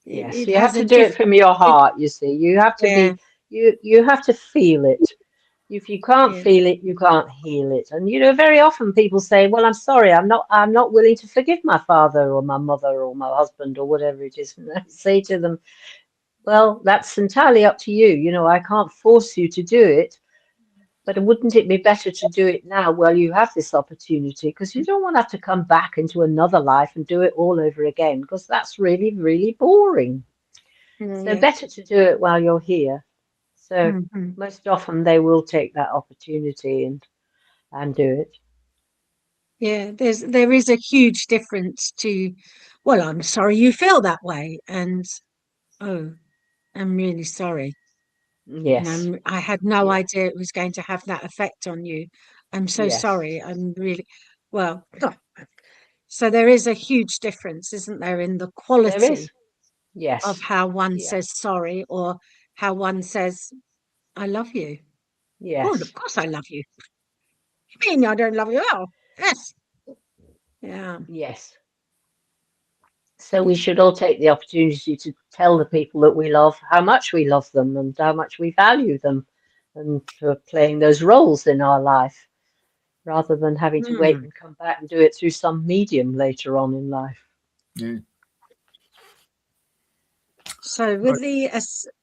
Yes, it you has have to do it from your heart, you see. You have to Yeah. you have to feel it. If you can't feel it, you can't heal it. And very often people say, "Well, I'm sorry, I'm not willing to forgive my father or my mother or my husband or whatever it is." And I say to them, "Well, that's entirely up to you. I can't force you to do it. But wouldn't it be better to do it now while you have this opportunity? Because you don't want to have to come back into another life and do it all over again, because that's really, really boring. So better to do it while you're here." So most often they will take that opportunity and do it. Yeah, there is a huge difference to, "Well, I'm sorry you feel that way," and, "Oh, I'm really sorry. Yes. And I had no idea it was going to have that effect on you. I'm so sorry. I'm really well." So there is a huge difference, isn't there, in the There quality is. Yes. of how one Yeah. says sorry or how one says, "I love you." "Oh, Yes. of course I love you." "You mean I don't love you?" "Oh, yes." Yeah. Yes. So we should all take the opportunity to tell the people that we love how much we love them and how much we value them, and for playing those roles in our life, rather than having to wait and come back and do it through some medium later on in life. Yeah. So with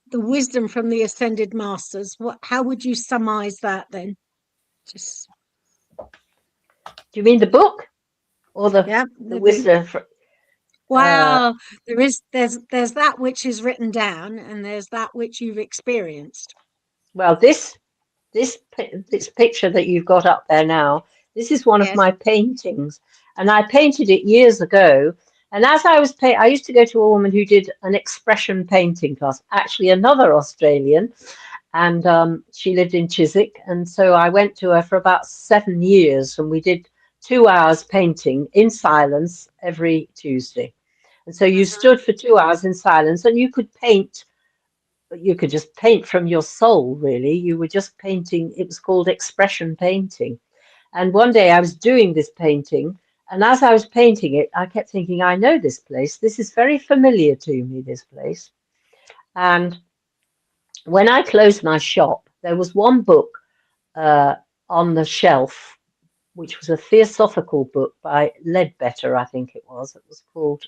the wisdom from the ascended masters, how would you summarize that then? Just Do you mean the book or the wisdom? Well, there's that which is written down, and there's that which you've experienced. Well, this picture that you've got up there now, this is one of my paintings, and I painted it years ago. And as I was I used to go to a woman who did an expression painting class, actually another Australian, and she lived in Chiswick. And so I went to her for about 7 years, and we did 2 hours painting in silence every Tuesday. And so you stood for 2 hours in silence, and you could paint. You could just paint from your soul, really. You were just painting. It was called expression painting. And one day I was doing this painting, and as I was painting it, I kept thinking, "I know this place. This is very familiar to me, this place." And when I closed my shop, there was one book on the shelf, which was a theosophical book by Ledbetter, I think it was. It was called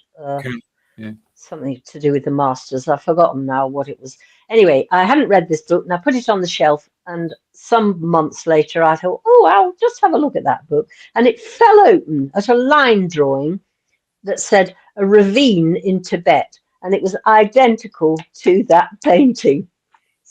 something to do with the masters. I've forgotten now what it was. Anyway, I hadn't read this book, and I put it on the shelf, and some months later I thought, "Oh, I'll just have a look at that book." And it fell open at a line drawing that said "a ravine in Tibet," and it was identical to that painting.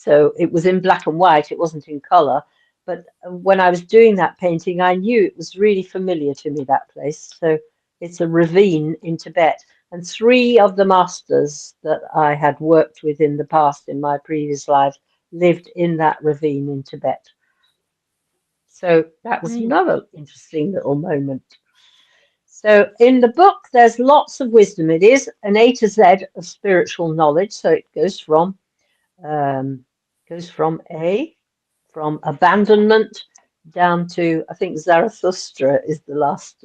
So it was in black and white, it wasn't in color. But when I was doing that painting, I knew it was really familiar to me, that place. So it's a ravine in Tibet. And 3 of the masters that I had worked with in the past, in my previous life, lived in that ravine in Tibet. So that was another interesting little moment. So in the book, there's lots of wisdom. It is an A to Z of spiritual knowledge. So it goes from abandonment down to, I think Zarathustra is the last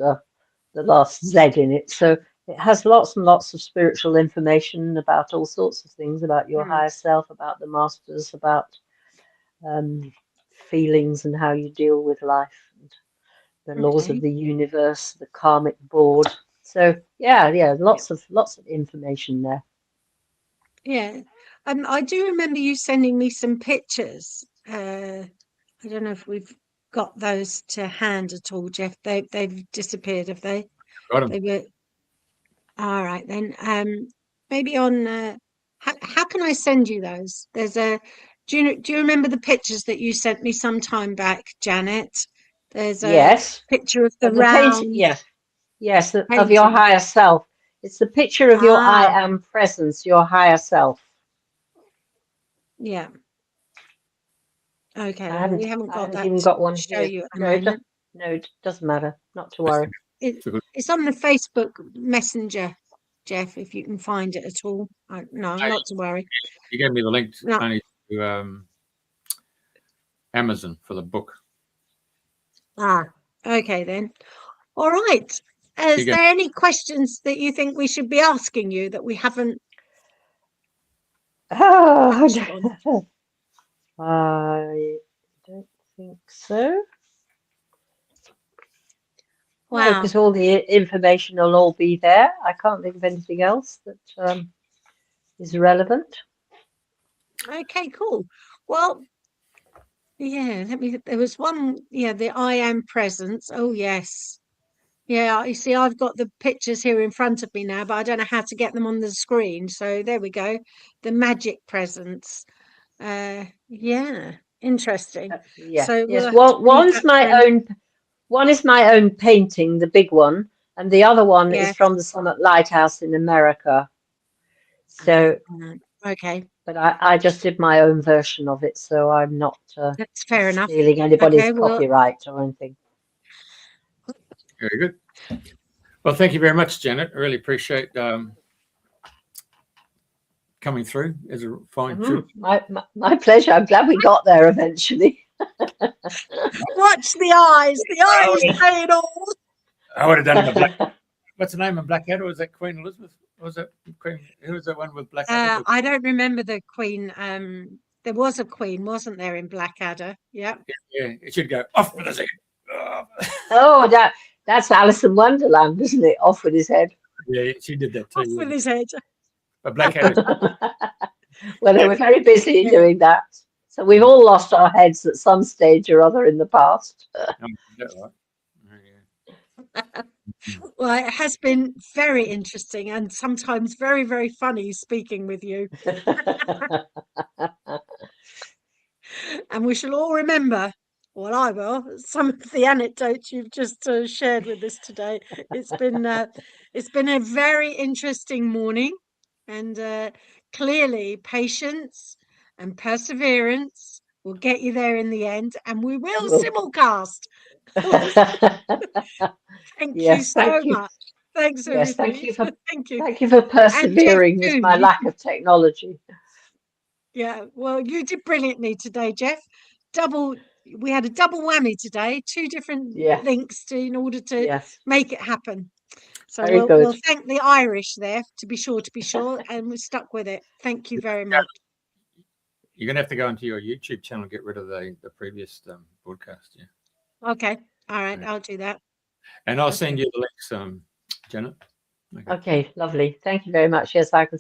Z in it. So it has lots and lots of spiritual information about all sorts of things, about your higher self, about the masters, about feelings and how you deal with life, and the laws of the universe, the karmic board. So yeah, lots of information there. Yeah. I do remember you sending me some pictures. I don't know if we've got those to hand at all, Jeff. They've disappeared, have they? Got 'em. They were all right then. Maybe on how can I send you those? There's a do you remember the pictures that you sent me some time back, Janet? There's a picture of the round. Yes, of your higher self. It's the picture of your I am presence, your higher self. Yeah. Okay. I We haven't got that even got one to show here. you at the moment. No, it doesn't matter. Not to worry. It's on the Facebook Messenger, Jeff, if you can find it at all. No, not to worry. You gave me the link only to Amazon for the book. Okay then. All right. Is there any questions that you think we should be asking you that we haven't? I don't think so. Wow. No, because all the information will all be there. I can't think of anything else that is relevant. Okay, cool. Well, yeah, there was one, the I am presence. Oh, yes. Yeah, you see, I've got the pictures here in front of me now, but I don't know how to get them on the screen. So there we go. The magic presence. Yeah, interesting. Yeah. So yes. One is my own painting, the big one, and the other one is from the Summit Lighthouse in America. So okay. But I just did my own version of it, so I'm not that's fair enough. Stealing anybody's copyright or anything. Very good. Well, thank you very much, Janet. I really appreciate coming through as a fine trip. My pleasure. I'm glad we got there eventually. Watch the eyes. The eyes say it all. I would have done it in Black. What's the name of Blackadder? Was that Queen Elizabeth? Was it Queen? Who was that one with Blackadder? I don't remember the Queen. There was a Queen, wasn't there, in Blackadder? Yeah. Yeah. It should go off with his head. Oh, that's Alice in Wonderland, isn't it? Off with his head. Yeah, she did that too. Off with his head. But Blackadder. Well, they were very busy doing that. So we've all lost our heads at some stage or other in the past. Well, it has been very interesting and sometimes very, very funny speaking with you. And we shall all remember, well, I will, some of the anecdotes you've just shared with us today. It's been a very interesting morning, and clearly patience and perseverance will get you there in the end, and we will simulcast. Thank you so much. Thanks, everybody. Thank you for persevering with my lack of technology. Yeah, well, you did brilliantly today, Jeff. We had a double whammy today, 2 different links in order to make it happen. So we'll thank the Irish there to be sure, and we're stuck with it. Thank you very much. You're going to have to go into your YouTube channel and get rid of the previous broadcast. Yeah. Okay. All right. I'll do that. And I'll send you the links, Janet. Okay, lovely. Thank you very much. Yes, I can